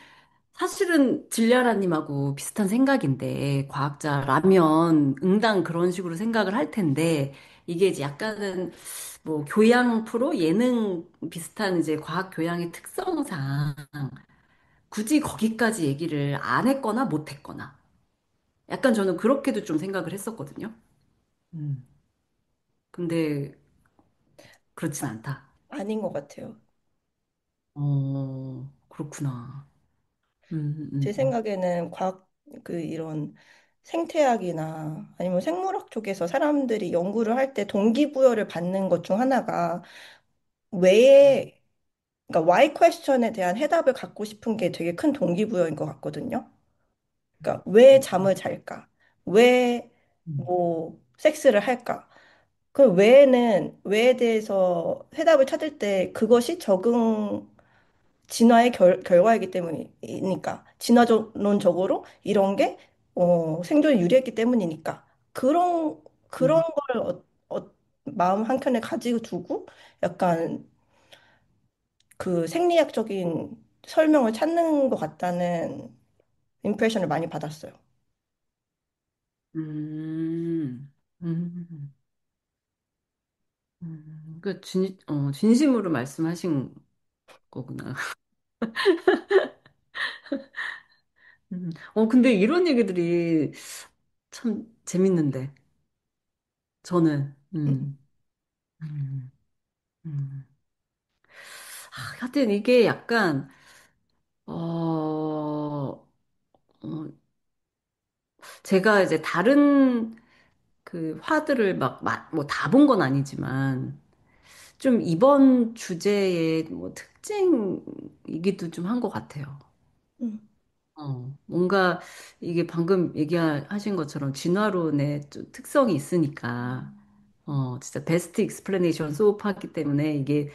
사실은 질리아라님하고 비슷한 생각인데 과학자라면 응당 그런 식으로 생각을 할 텐데 이게 이제 약간은 뭐 교양 프로 예능 비슷한 이제 과학 교양의 특성상 굳이 거기까지 얘기를 안 했거나 못 했거나 약간 저는 그렇게도 좀 생각을 했었거든요. 음. 근데 그렇진 아, 않다. 아닌 것 같아요. 그렇구나. 제 생각에는 이런 생태학이나 아니면 생물학 쪽에서 사람들이 연구를 할 때 동기부여를 받는 것 중 하나가 왜, 그러니까 why question에 대한 해답을 갖고 싶은 게 되게 큰 동기부여인 것 같거든요. 그러니까 왜 잠을 잘까? 왜 뭐 섹스를 할까? 그 왜에 대해서 해답을 찾을 때 그것이 진화의 결과이기 때문이니까 진화론적으로 이런 게 생존에 유리했기 때문이니까 그런 음, 걸 마음 한켠에 가지고 두고 약간 그 생리학적인 설명을 찾는 것 같다는 임프레션을 많이 받았어요. 음, 음, 그 진심으로 말씀하신 거구나. 근데 이런 얘기들이 참 재밌는데, 저는, 음, 음. 하여튼 이게 약간, 어, 어, 제가 이제 다른 그 화들을 뭐 다 본 건 아니지만, 좀 이번 주제의 뭐 특징이기도 좀 한 것 같아요. 음, 뭔가 이게 방금 얘기하신 것처럼 진화론의 좀 특성이 있으니까, 진짜 베스트 익스플레네이션 수업하기 때문에 이게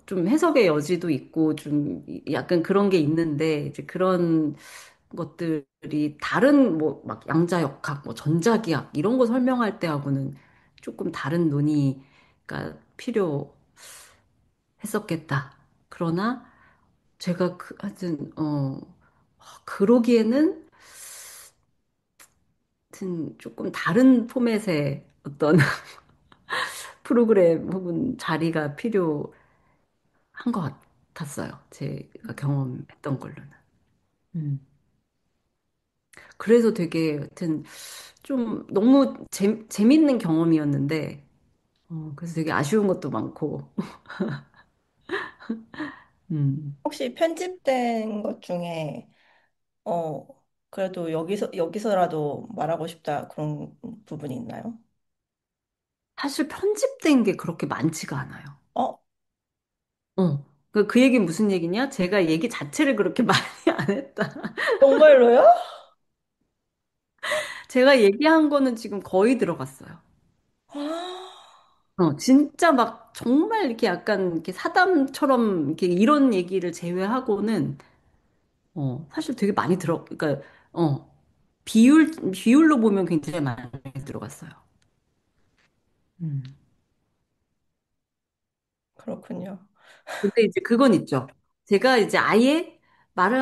좀 해석의 여지도 있고 좀 약간 그런 게 있는데, 이제 그런 것들이 다른 뭐 막 양자역학, 뭐 전자기학 이런 거 설명할 때하고는 조금 다른 논의가 필요했었겠다. 그러나 제가 하여튼, 그러기에는 하여튼 조금 다른 포맷의 어떤 프로그램 혹은 자리가 필요한 것 같았어요. 제가 경험했던 걸로는. 음. 그래서 되게 하여튼 좀 너무 재밌는 경험이었는데, 그래서 되게 아쉬운 것도 많고, 음. 혹시 편집된 것 중에 어 그래도 여기서라도 말하고 싶다 그런 부분이 있나요? 사실 편집된 게 그렇게 많지가 않아요. 어, 그 얘기는 무슨 얘기냐? 제가 얘기 자체를 그렇게 많이 안 했다. 정말로요? 제가 얘기한 거는 지금 거의 들어갔어요. 아, 진짜 막 정말 이렇게 약간 이렇게 사담처럼 이렇게 이런 얘기를 제외하고는 사실 되게 많이 그러니까 어 비율로 보면 굉장히 많이 들어갔어요. 음. 그렇군요. 근데 이제 그건 있죠. 제가 이제 아예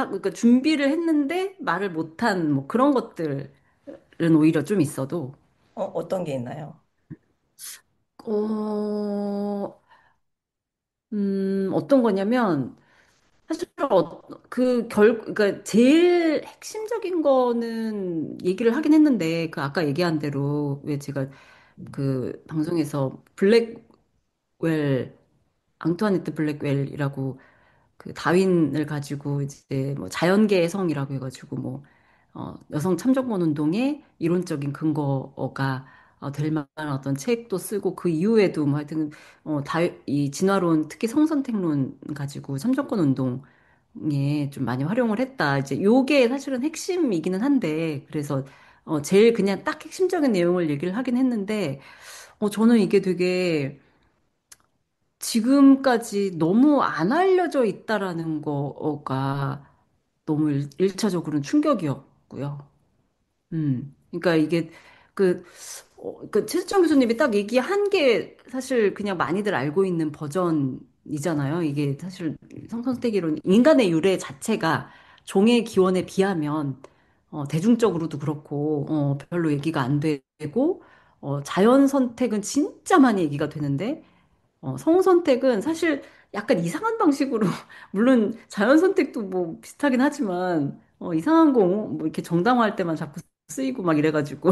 그러니까 준비를 했는데 말을 못한 뭐 그런 것들은 오히려 좀 있어도, 어떤 게 있나요? 어, 어떤 거냐면, 사실 그러니까 제일 핵심적인 거는 얘기를 하긴 했는데, 그 아까 얘기한 대로 왜 제가 그 방송에서 앙투아네트 블랙웰이라고 그 다윈을 가지고 이제 뭐 자연계의 성이라고 해가지고 뭐 여성 참정권 운동의 이론적인 근거가 될 만한 어떤 책도 쓰고 그 이후에도 뭐 하여튼 이 진화론 특히 성선택론 가지고 참정권 운동에 좀 많이 활용을 했다. 이제 요게 사실은 핵심이기는 한데 그래서 제일 그냥 딱 핵심적인 내용을 얘기를 하긴 했는데 저는 이게 되게 지금까지 너무 안 알려져 있다라는 거가 너무 일차적으로는 충격이었고요. 그러니까 이게 그, 최수정 교수님이 딱 얘기한 게 사실 그냥 많이들 알고 있는 버전이잖아요. 이게 사실 성선택이론 인간의 유래 자체가 종의 기원에 비하면 대중적으로도 그렇고 별로 얘기가 안 되고 자연 선택은 진짜 많이 얘기가 되는데 성선택은 사실 약간 이상한 방식으로, 물론 자연 선택도 뭐 비슷하긴 하지만, 이상한 거, 뭐 이렇게 정당화할 때만 자꾸 쓰이고 막 이래가지고,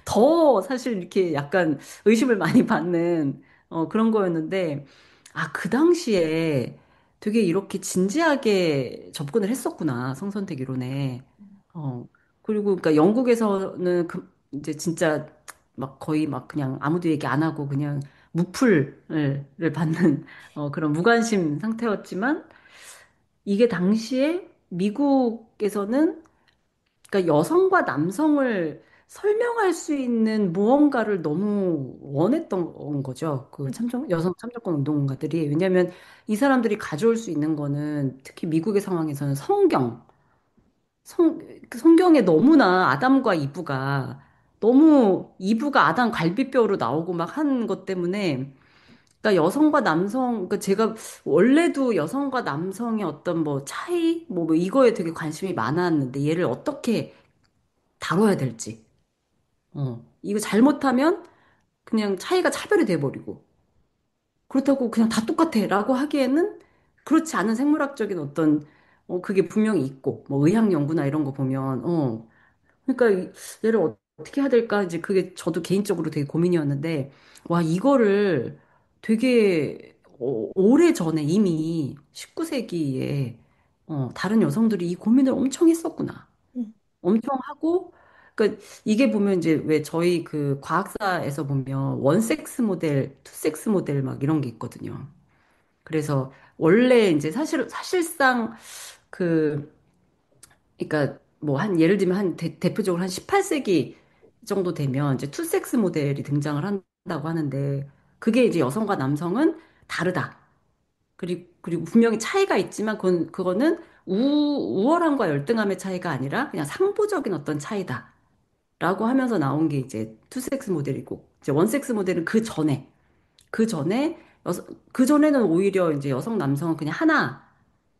더 사실 이렇게 약간 의심을 많이 받는, 그런 거였는데, 그 당시에 되게 이렇게 진지하게 접근을 했었구나, 성선택 이론에. 어, 그리고 그러니까 영국에서는 이제 진짜 막 거의 막 그냥 아무도 얘기 안 하고 그냥 무풀을 받는 그런 무관심 상태였지만 이게 당시에 미국에서는 그러니까 여성과 남성을 설명할 수 있는 무언가를 너무 원했던 거죠. 그 여성 참정권 운동가들이. 왜냐하면 이 사람들이 가져올 수 있는 거는 특히 미국의 상황에서는 그 성경에 너무나 아담과 이브가 너무 이브가 아담 갈비뼈로 나오고 막 한 것 때문에 그러니까 여성과 남성, 그러니까 제가 원래도 여성과 남성의 어떤 뭐 차이, 뭐 이거에 되게 관심이 많았는데 얘를 어떻게 다뤄야 될지. 이거 잘못하면 그냥 차이가 차별이 돼버리고. 그렇다고 그냥 다 똑같아라고 하기에는 그렇지 않은 생물학적인 어떤, 그게 분명히 있고, 뭐 의학 연구나 이런 거 보면, 그러니까 얘를 어떻게 해야 될까? 이제 그게 저도 개인적으로 되게 고민이었는데, 와, 이거를 되게 오래 전에 이미 19세기에 다른 여성들이 이 고민을 엄청 했었구나. 음, 엄청 하고, 그러니까 이게 보면 이제 왜 저희 그 과학사에서 보면 원섹스 모델, 투섹스 모델 막 이런 게 있거든요. 그래서 원래 이제 사실상 그 그러니까 뭐 한 예를 들면 대표적으로 한 18세기 정도 되면 이제 투섹스 모델이 등장을 한다고 하는데 그게 이제 여성과 남성은 다르다. 그리고 분명히 차이가 있지만 그거는 우월함과 열등함의 차이가 아니라 그냥 상부적인 어떤 차이다. 라고 하면서 나온 게 이제 투섹스 모델이고 이제 원섹스 모델은 그 전에는 오히려 이제 여성 남성은 그냥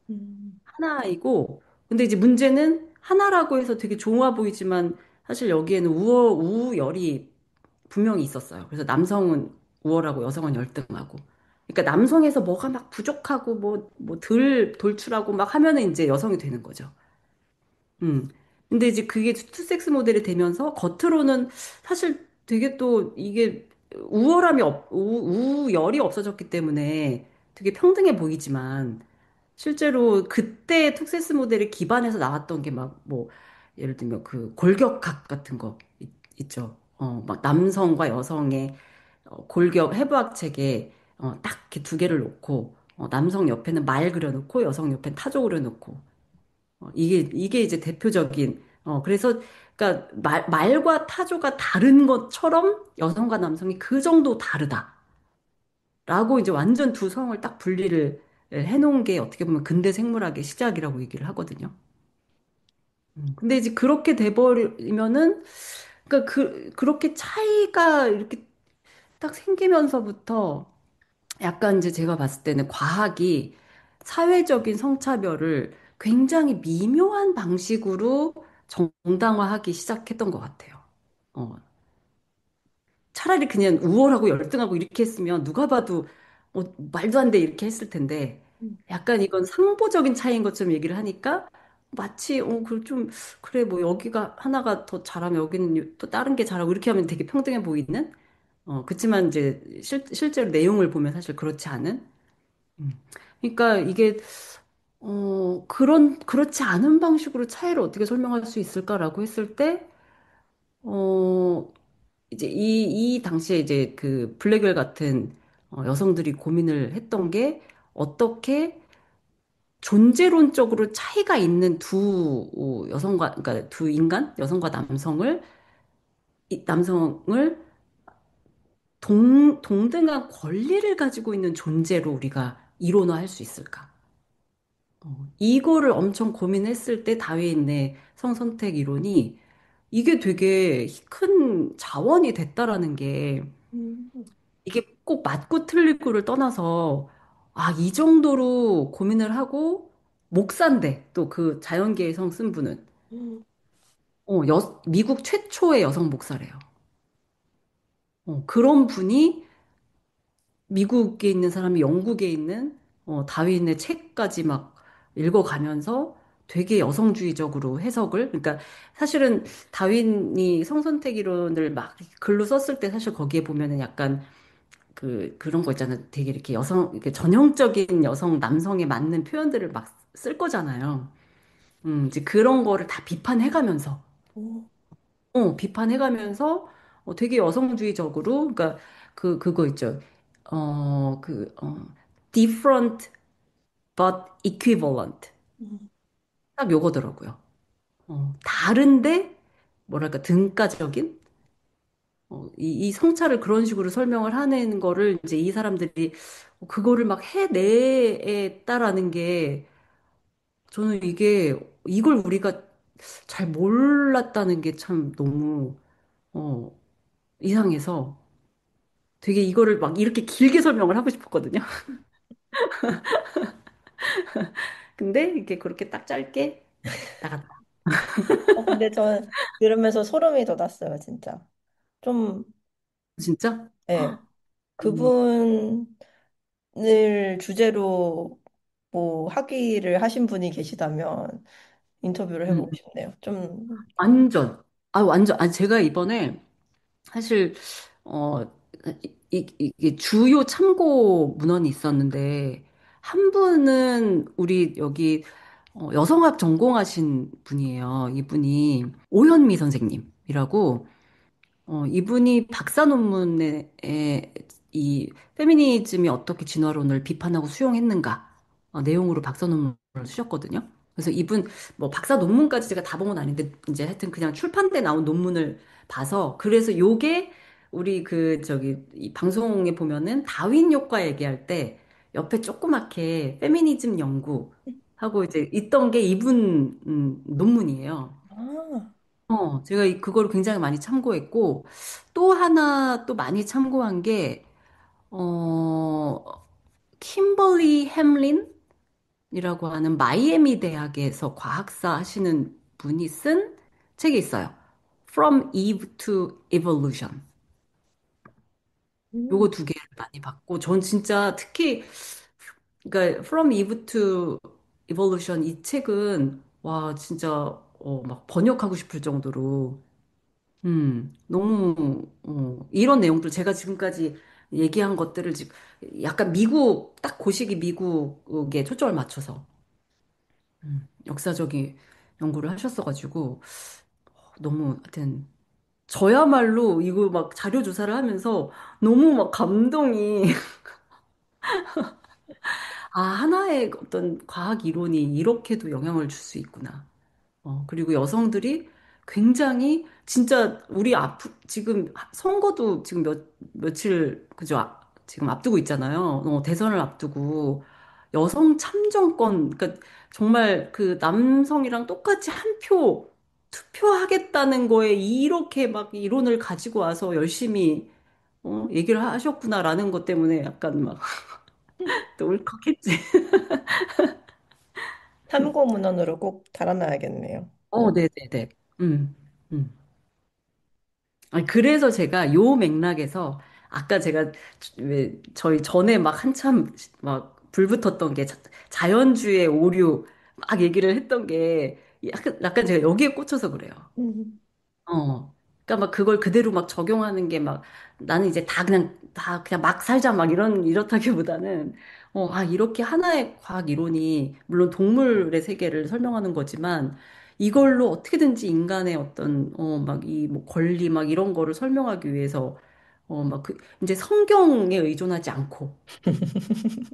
음, 하나이고, 근데 이제 문제는 하나라고 해서 되게 좋아 보이지만 사실 여기에는 우열이 분명히 있었어요. 그래서 남성은 우월하고 여성은 열등하고. 그러니까 남성에서 뭐가 막 부족하고 덜 돌출하고 막 하면은 이제 여성이 되는 거죠. 음. 근데 이제 그게 투섹스 모델이 되면서 겉으로는 사실 되게 또 이게 우열이 없어졌기 때문에 되게 평등해 보이지만 실제로 그때 툭세스 모델에 기반해서 나왔던 게 막 뭐 예를 들면 그 골격각 같은 거 있죠. 막 남성과 여성의 골격 해부학 책에 딱 이렇게 두 개를 놓고 남성 옆에는 말 그려놓고 여성 옆에는 타조 그려놓고 이게 이제 대표적인 그래서 그러니까 말과 타조가 다른 것처럼 여성과 남성이 그 정도 다르다라고 이제 완전 두 성을 딱 분리를 해놓은 게 어떻게 보면 근대 생물학의 시작이라고 얘기를 하거든요. 근데 이제 그렇게 돼버리면은, 그러니까 그렇게 차이가 이렇게 딱 생기면서부터 약간 이제 제가 봤을 때는 과학이 사회적인 성차별을 굉장히 미묘한 방식으로 정당화하기 시작했던 것 같아요. 어, 차라리 그냥 우월하고 열등하고 이렇게 했으면 누가 봐도 말도 안 돼 이렇게 했을 텐데 음. 약간 이건 상보적인 차이인 것처럼 얘기를 하니까 마치 그 좀 그래 뭐 여기가 하나가 더 잘하면 여기는 또 다른 게 잘하고 이렇게 하면 되게 평등해 보이는 그치만 이제 실제로 내용을 보면 사실 그렇지 않은 음. 그러니까 이게 그렇지 않은 방식으로 차이를 어떻게 설명할 수 있을까라고 했을 때 어, 이제 이 당시에 이제 그 블랙웰 같은 여성들이 고민을 했던 게 어떻게 존재론적으로 차이가 있는 두 여성과 그러니까 두 인간 여성과 남성을 이 남성을 동등한 권리를 가지고 있는 존재로 우리가 이론화할 수 있을까? 이거를 엄청 고민했을 때 다윈의 성선택 이론이 이게 되게 큰 자원이 됐다라는 게 음. 이게 꼭 맞고 틀리고를 떠나서 아, 이 정도로 고민을 하고 목사인데 또 그 자연계의 성 쓴 분은 음. 미국 최초의 여성 목사래요. 그런 분이 미국에 있는 사람이 영국에 있는 다윈의 책까지 막 읽어가면서 되게 여성주의적으로 해석을 그러니까 사실은 다윈이 성선택 이론을 막 글로 썼을 때 사실 거기에 보면은 약간 그런 거 있잖아요. 되게 이렇게 이렇게 전형적인 여성, 남성에 맞는 표현들을 막 쓸 거잖아요. 이제 그런 거를 다 비판해가면서, 오. 비판해가면서 되게 여성주의적으로, 그러니까 그거 있죠. different but equivalent. 음. 딱 요거더라고요. 다른데, 뭐랄까, 등가적인? 이 성차를 그런 식으로 설명을 하는 거를 이제 이 사람들이 그거를 막 해냈다라는 게 저는 이걸 우리가 잘 몰랐다는 게 참 너무 어, 이상해서 되게 이거를 막 이렇게 길게 설명을 하고 싶었거든요. 근데 이게 그렇게 딱 짧게 나갔다. 근데 저는 들으면서 소름이 돋았어요, 진짜. 좀, 진짜? 예. 음, 그분을 주제로 뭐 학위를 하신 분이 계시다면 인터뷰를 음, 해보고 싶네요. 좀, 완전. 완전. 제가 이번에 사실 어 이게 주요 참고 문헌이 있었는데 한 분은 우리 여기 여성학 전공하신 분이에요. 이분이 오현미 선생님이라고 이분이 박사 논문에 이 페미니즘이 어떻게 진화론을 비판하고 수용했는가 내용으로 박사 논문을 쓰셨거든요. 그래서 이분 뭐 박사 논문까지 제가 다 본 건 아닌데 이제 하여튼 그냥 출판돼 나온 논문을 봐서 그래서 요게 우리 이 방송에 보면은 다윈 효과 얘기할 때 옆에 조그맣게 페미니즘 연구 하고 이제 있던 게 이분 논문이에요. 아, 제가 그거를 굉장히 많이 참고했고, 또 하나 또 많이 참고한 게, 어, kimberly 햄린이라고 하는 마이애미 대학에서 과학사 하시는 분이 쓴 책이 있어요. From Eve to Evolution. 음. 요거 두 개를 많이 봤고, 전 진짜 특히, 그러니까 From Eve to Evolution 이 책은, 와, 진짜, 막 번역하고 싶을 정도로, 너무, 이런 내용들 제가 지금까지 얘기한 것들을 지금 약간 딱 그 시기 미국에 초점을 맞춰서 역사적인 연구를 하셨어가지고 너무 하여튼 저야말로 이거 막 자료 조사를 하면서 너무 막 감동이 하나의 어떤 과학 이론이 이렇게도 영향을 줄 수 있구나. 그리고 여성들이 굉장히 진짜 지금 선거도 지금 며칠 그죠? 지금 앞두고 있잖아요. 대선을 앞두고 여성 참정권, 그러니까 정말 그 남성이랑 똑같이 한 표 투표하겠다는 거에 이렇게 막 이론을 가지고 와서 열심히 얘기를 하셨구나라는 것 때문에 약간 막 또 울컥했지. 참고 문헌으로 꼭 달아놔야겠네요. 네네네. 음, 음. 아니, 그래서 제가 요 맥락에서 아까 제가 왜 저희 전에 막 한참 막 불붙었던 게 자연주의 오류 막 얘기를 했던 게 약간 제가 여기에 꽂혀서 그래요. 음. 그러니까 막 그걸 그대로 막 적용하는 게 막 나는 이제 다 그냥 막 살자 막 이렇다기보다는 이렇게 하나의 과학 이론이 물론 동물의 세계를 설명하는 거지만 이걸로 어떻게든지 인간의 어떤 막 이 뭐 권리 막 이런 거를 설명하기 위해서 막 그 이제 성경에 의존하지 않고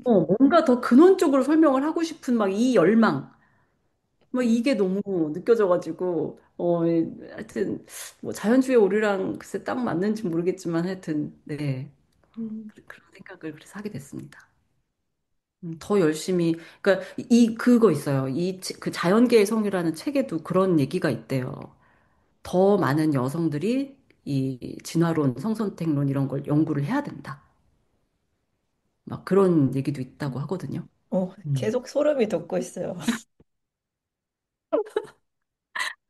뭔가 더 근원적으로 설명을 하고 싶은 막 이 열망 뭐 이게 너무 느껴져가지고 하여튼 뭐 자연주의 오류랑 글쎄 딱 맞는지 모르겠지만 하여튼 네 음. 그런 생각을 그래서 하게 됐습니다. 더 열심히 그러니까 이 그거 있어요. 이 그 자연계의 성이라는 책에도 그런 얘기가 있대요. 더 많은 여성들이 이 진화론, 성선택론 이런 걸 연구를 해야 된다. 막 그런 얘기도 있다고 하거든요. 음. 계속 소름이 돋고 있어요.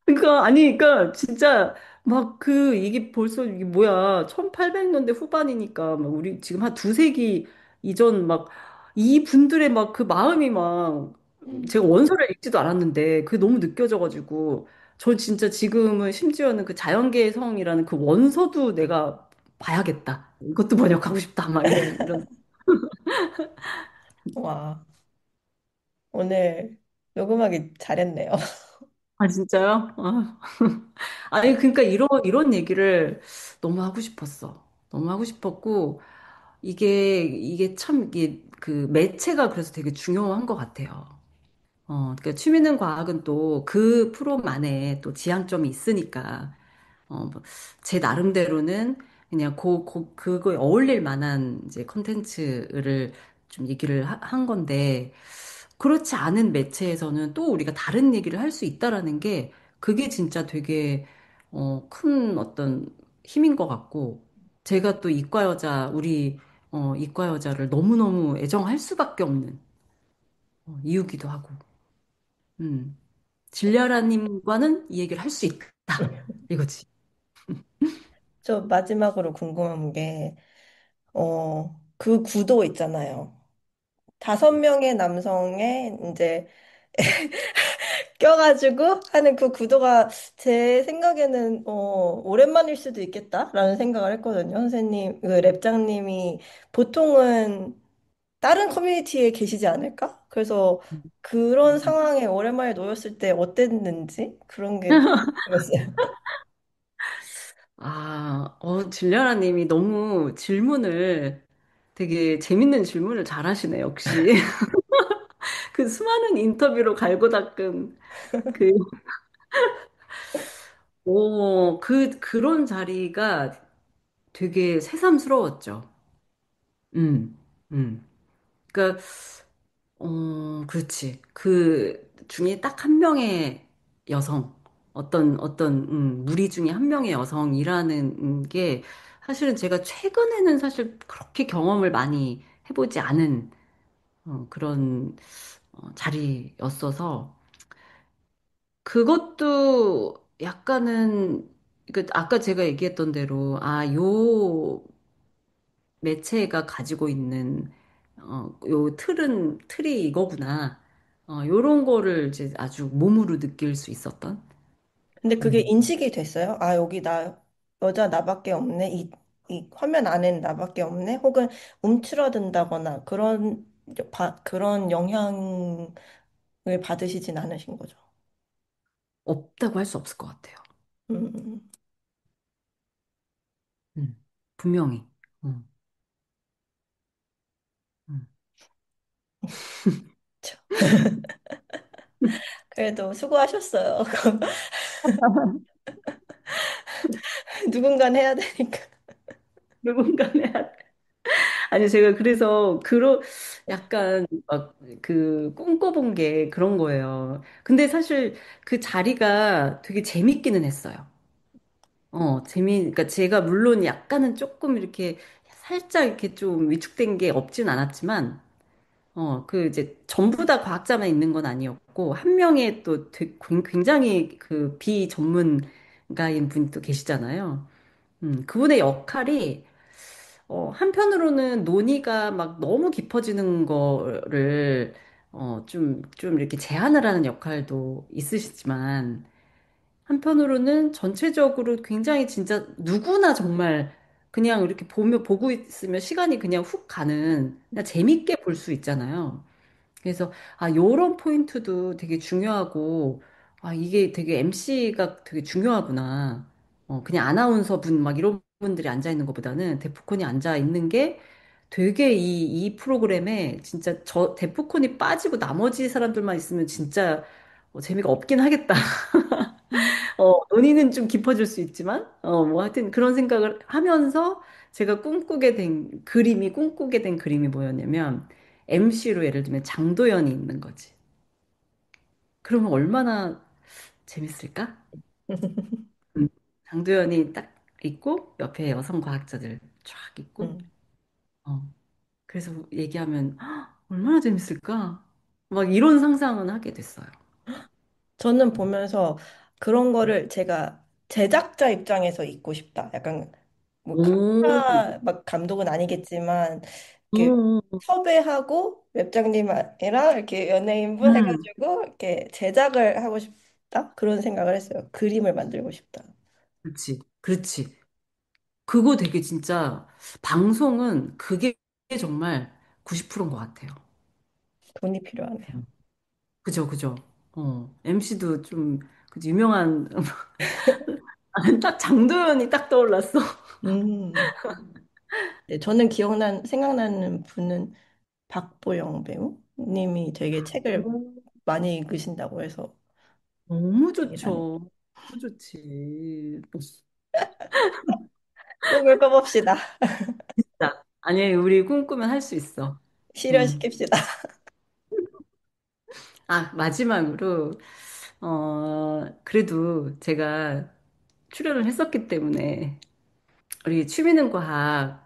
그러니까 아니 그러니까 진짜 막 그 이게 벌써 이게 뭐야 1800년대 후반이니까 막 우리 지금 한 두세 기 이전 막 이분들의 막 그 마음이 막 음. 제가 원서를 읽지도 않았는데 그게 너무 느껴져가지고 전 진짜 지금은 심지어는 그 자연계의 성이라는 그 원서도 내가 봐야겠다 이것도 번역하고 싶다 막 이런 와, 오늘 녹음하기 잘했네요. 아 진짜요? 아. 아니 그러니까 이런 얘기를 너무 하고 싶었어. 너무 하고 싶었고 이게 참 이게 그 매체가 그래서 되게 중요한 것 같아요. 그러니까 취미는 과학은 또 그 프로만의 또 지향점이 있으니까 뭐제 나름대로는 그냥 그거에 어울릴 만한 이제 컨텐츠를 좀 얘기를 한 건데 그렇지 않은 매체에서는 또 우리가 다른 얘기를 할 수 있다라는 게 그게 진짜 되게 큰 어떤 힘인 것 같고 제가 또 이과 여자 우리 이과 여자를 너무너무 애정할 수밖에 없는 이유기도 하고 음. 진리아라님과는 이 얘기를 할 수 있다 이거지. 저 마지막으로 궁금한 게, 그 구도 있잖아요. 5명의 남성의 이제 껴가지고 하는 그 구도가 제 생각에는 오랜만일 수도 있겠다라는 생각을 했거든요. 선생님, 그 랩장님이 보통은 다른 커뮤니티에 계시지 않을까? 그래서 그런 음. 상황에 오랜만에 놓였을 때 어땠는지 그런 게 궁금했어요. 진리아라님이 너무 질문을 되게 재밌는 질문을 잘하시네, 역시. 그 수많은 인터뷰로 갈고 닦은 그, 그런 자리가 되게 새삼스러웠죠. 음, 음. 그러니까, 그렇지. 그 중에 딱 한 명의 여성, 무리 중에 한 명의 여성이라는 게 사실은 제가 최근에는 사실 그렇게 경험을 많이 해보지 않은 그런 자리였어서 그것도 약간은 그 아까 제가 얘기했던 대로 요 매체가 가지고 있는 요 틀이 이거구나. 요런 거를 이제 아주 몸으로 느낄 수 있었던. 근데 그게 음. 인식이 됐어요? 아, 여기 여자 나밖에 없네. 이 화면 안에는 나밖에 없네. 혹은 움츠러든다거나 그런 영향을 받으시진 않으신 거죠. 없다고 할 수 없을 것 같아요. 음, 음. 분명히. 음. 음. 그쵸. 그래도 수고하셨어요. 누군가는 해야 되니까. 누군가는 아니, 제가 그래서, 약간, 막, 그, 꿈꿔본 게 그런 거예요. 근데 사실 그 자리가 되게 재밌기는 했어요. 그러니까 제가 물론 약간은 조금 이렇게 살짝 이렇게 좀 위축된 게 없진 않았지만, 그 이제 전부 다 과학자만 있는 건 아니었고, 한 명의 또 굉장히 그 비전문가인 분이 또 계시잖아요. 그분의 역할이 한편으로는 논의가 막 너무 깊어지는 거를 좀 이렇게 제한을 하는 역할도 있으시지만 한편으로는 전체적으로 굉장히 진짜 누구나 정말 그냥 이렇게 보고 있으면 시간이 그냥 훅 가는 그냥 재밌게 볼 수 있잖아요. 그래서 요런 포인트도 되게 중요하고 이게 되게 MC가 되게 중요하구나. 그냥 아나운서 분 막 이런 분들이 앉아 있는 것보다는 데프콘이 앉아 있는 게 되게 이 프로그램에 진짜 저 데프콘이 빠지고 나머지 사람들만 있으면 진짜 재미가 없긴 하겠다. 음. 논의는 좀 깊어질 수 있지만, 뭐 하여튼 그런 생각을 하면서 제가 꿈꾸게 된 그림이 뭐였냐면, MC로 예를 들면 장도연이 있는 거지. 그러면 얼마나 재밌을까? 음. 장도연이 딱 있고, 옆에 여성 과학자들 쫙 있고, 음. 어, 그래서 얘기하면, "헉, 얼마나 재밌을까?" 막 이런 상상은 하게 됐어요. 저는 보면서 그런 거를 제가 제작자 입장에서 있고 싶다. 약간 뭐 오, 카메라 막 감독은 아니겠지만 이렇게 오, 섭외하고 웹장님이랑 이렇게 연예인분 음, 해가지고 이렇게 제작을 하고 싶다. 그런 생각을 했어요. 그림을 만들고 싶다. 그렇지, 그렇지. 그거 되게 진짜 방송은 그게 정말 90%인 것 같아요. 돈이 필요하네요. 그죠, 그죠. MC도 좀 그 유명한 딱 장도연이 딱 떠올랐어. 음. 네, 저는 생각나는 분은 박보영 배우님이 되게 책을 오, 많이 읽으신다고 해서 너무 이란 좋죠. 너무 좋지. 꿈을 꿔봅시다. 진짜. 아니, 우리 꿈꾸면 할 수 있어. 음. 실현시킵시다. 마지막으로 그래도 제가 출연을 했었기 때문에 우리 취미는 과학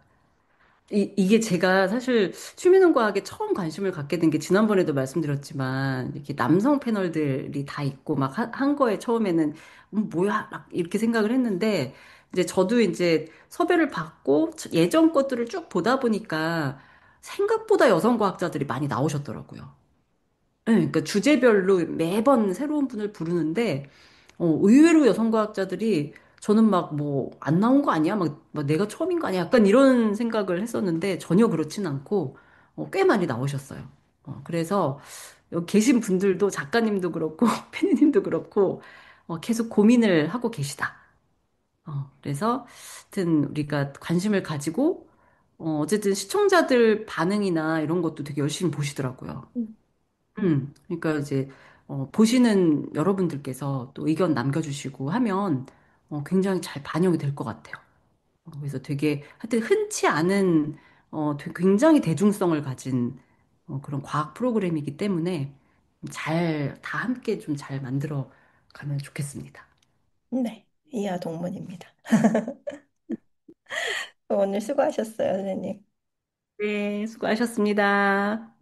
이게 제가 사실 취미는 과학에 처음 관심을 갖게 된 게 지난번에도 말씀드렸지만 이렇게 남성 패널들이 다 있고 막 한 거에 처음에는 뭐야 막 이렇게 생각을 했는데 이제 저도 이제 섭외를 받고 예전 것들을 쭉 보다 보니까 생각보다 여성 과학자들이 많이 나오셨더라고요. 네, 그러니까 주제별로 매번 새로운 분을 부르는데 의외로 여성과학자들이 저는 막 뭐 안 나온 거 아니야? 막 내가 처음인 거 아니야? 약간 이런 생각을 했었는데 전혀 그렇진 않고 꽤 많이 나오셨어요. 그래서 여기 계신 분들도 작가님도 그렇고 피디님도 그렇고 계속 고민을 하고 계시다. 그래서 하여튼 우리가 관심을 가지고 어쨌든 시청자들 반응이나 이런 것도 되게 열심히 보시더라고요. 그러니까 이제 보시는 여러분들께서 또 의견 남겨주시고 하면 굉장히 잘 반영이 될 것 같아요. 그래서 되게 하여튼 흔치 않은 굉장히 대중성을 가진 그런 과학 프로그램이기 때문에 잘 다 함께 좀 잘 만들어 가면 좋겠습니다. 네, 이하 동문입니다. 오늘 수고하셨어요, 선생님. 네, 수고하셨습니다.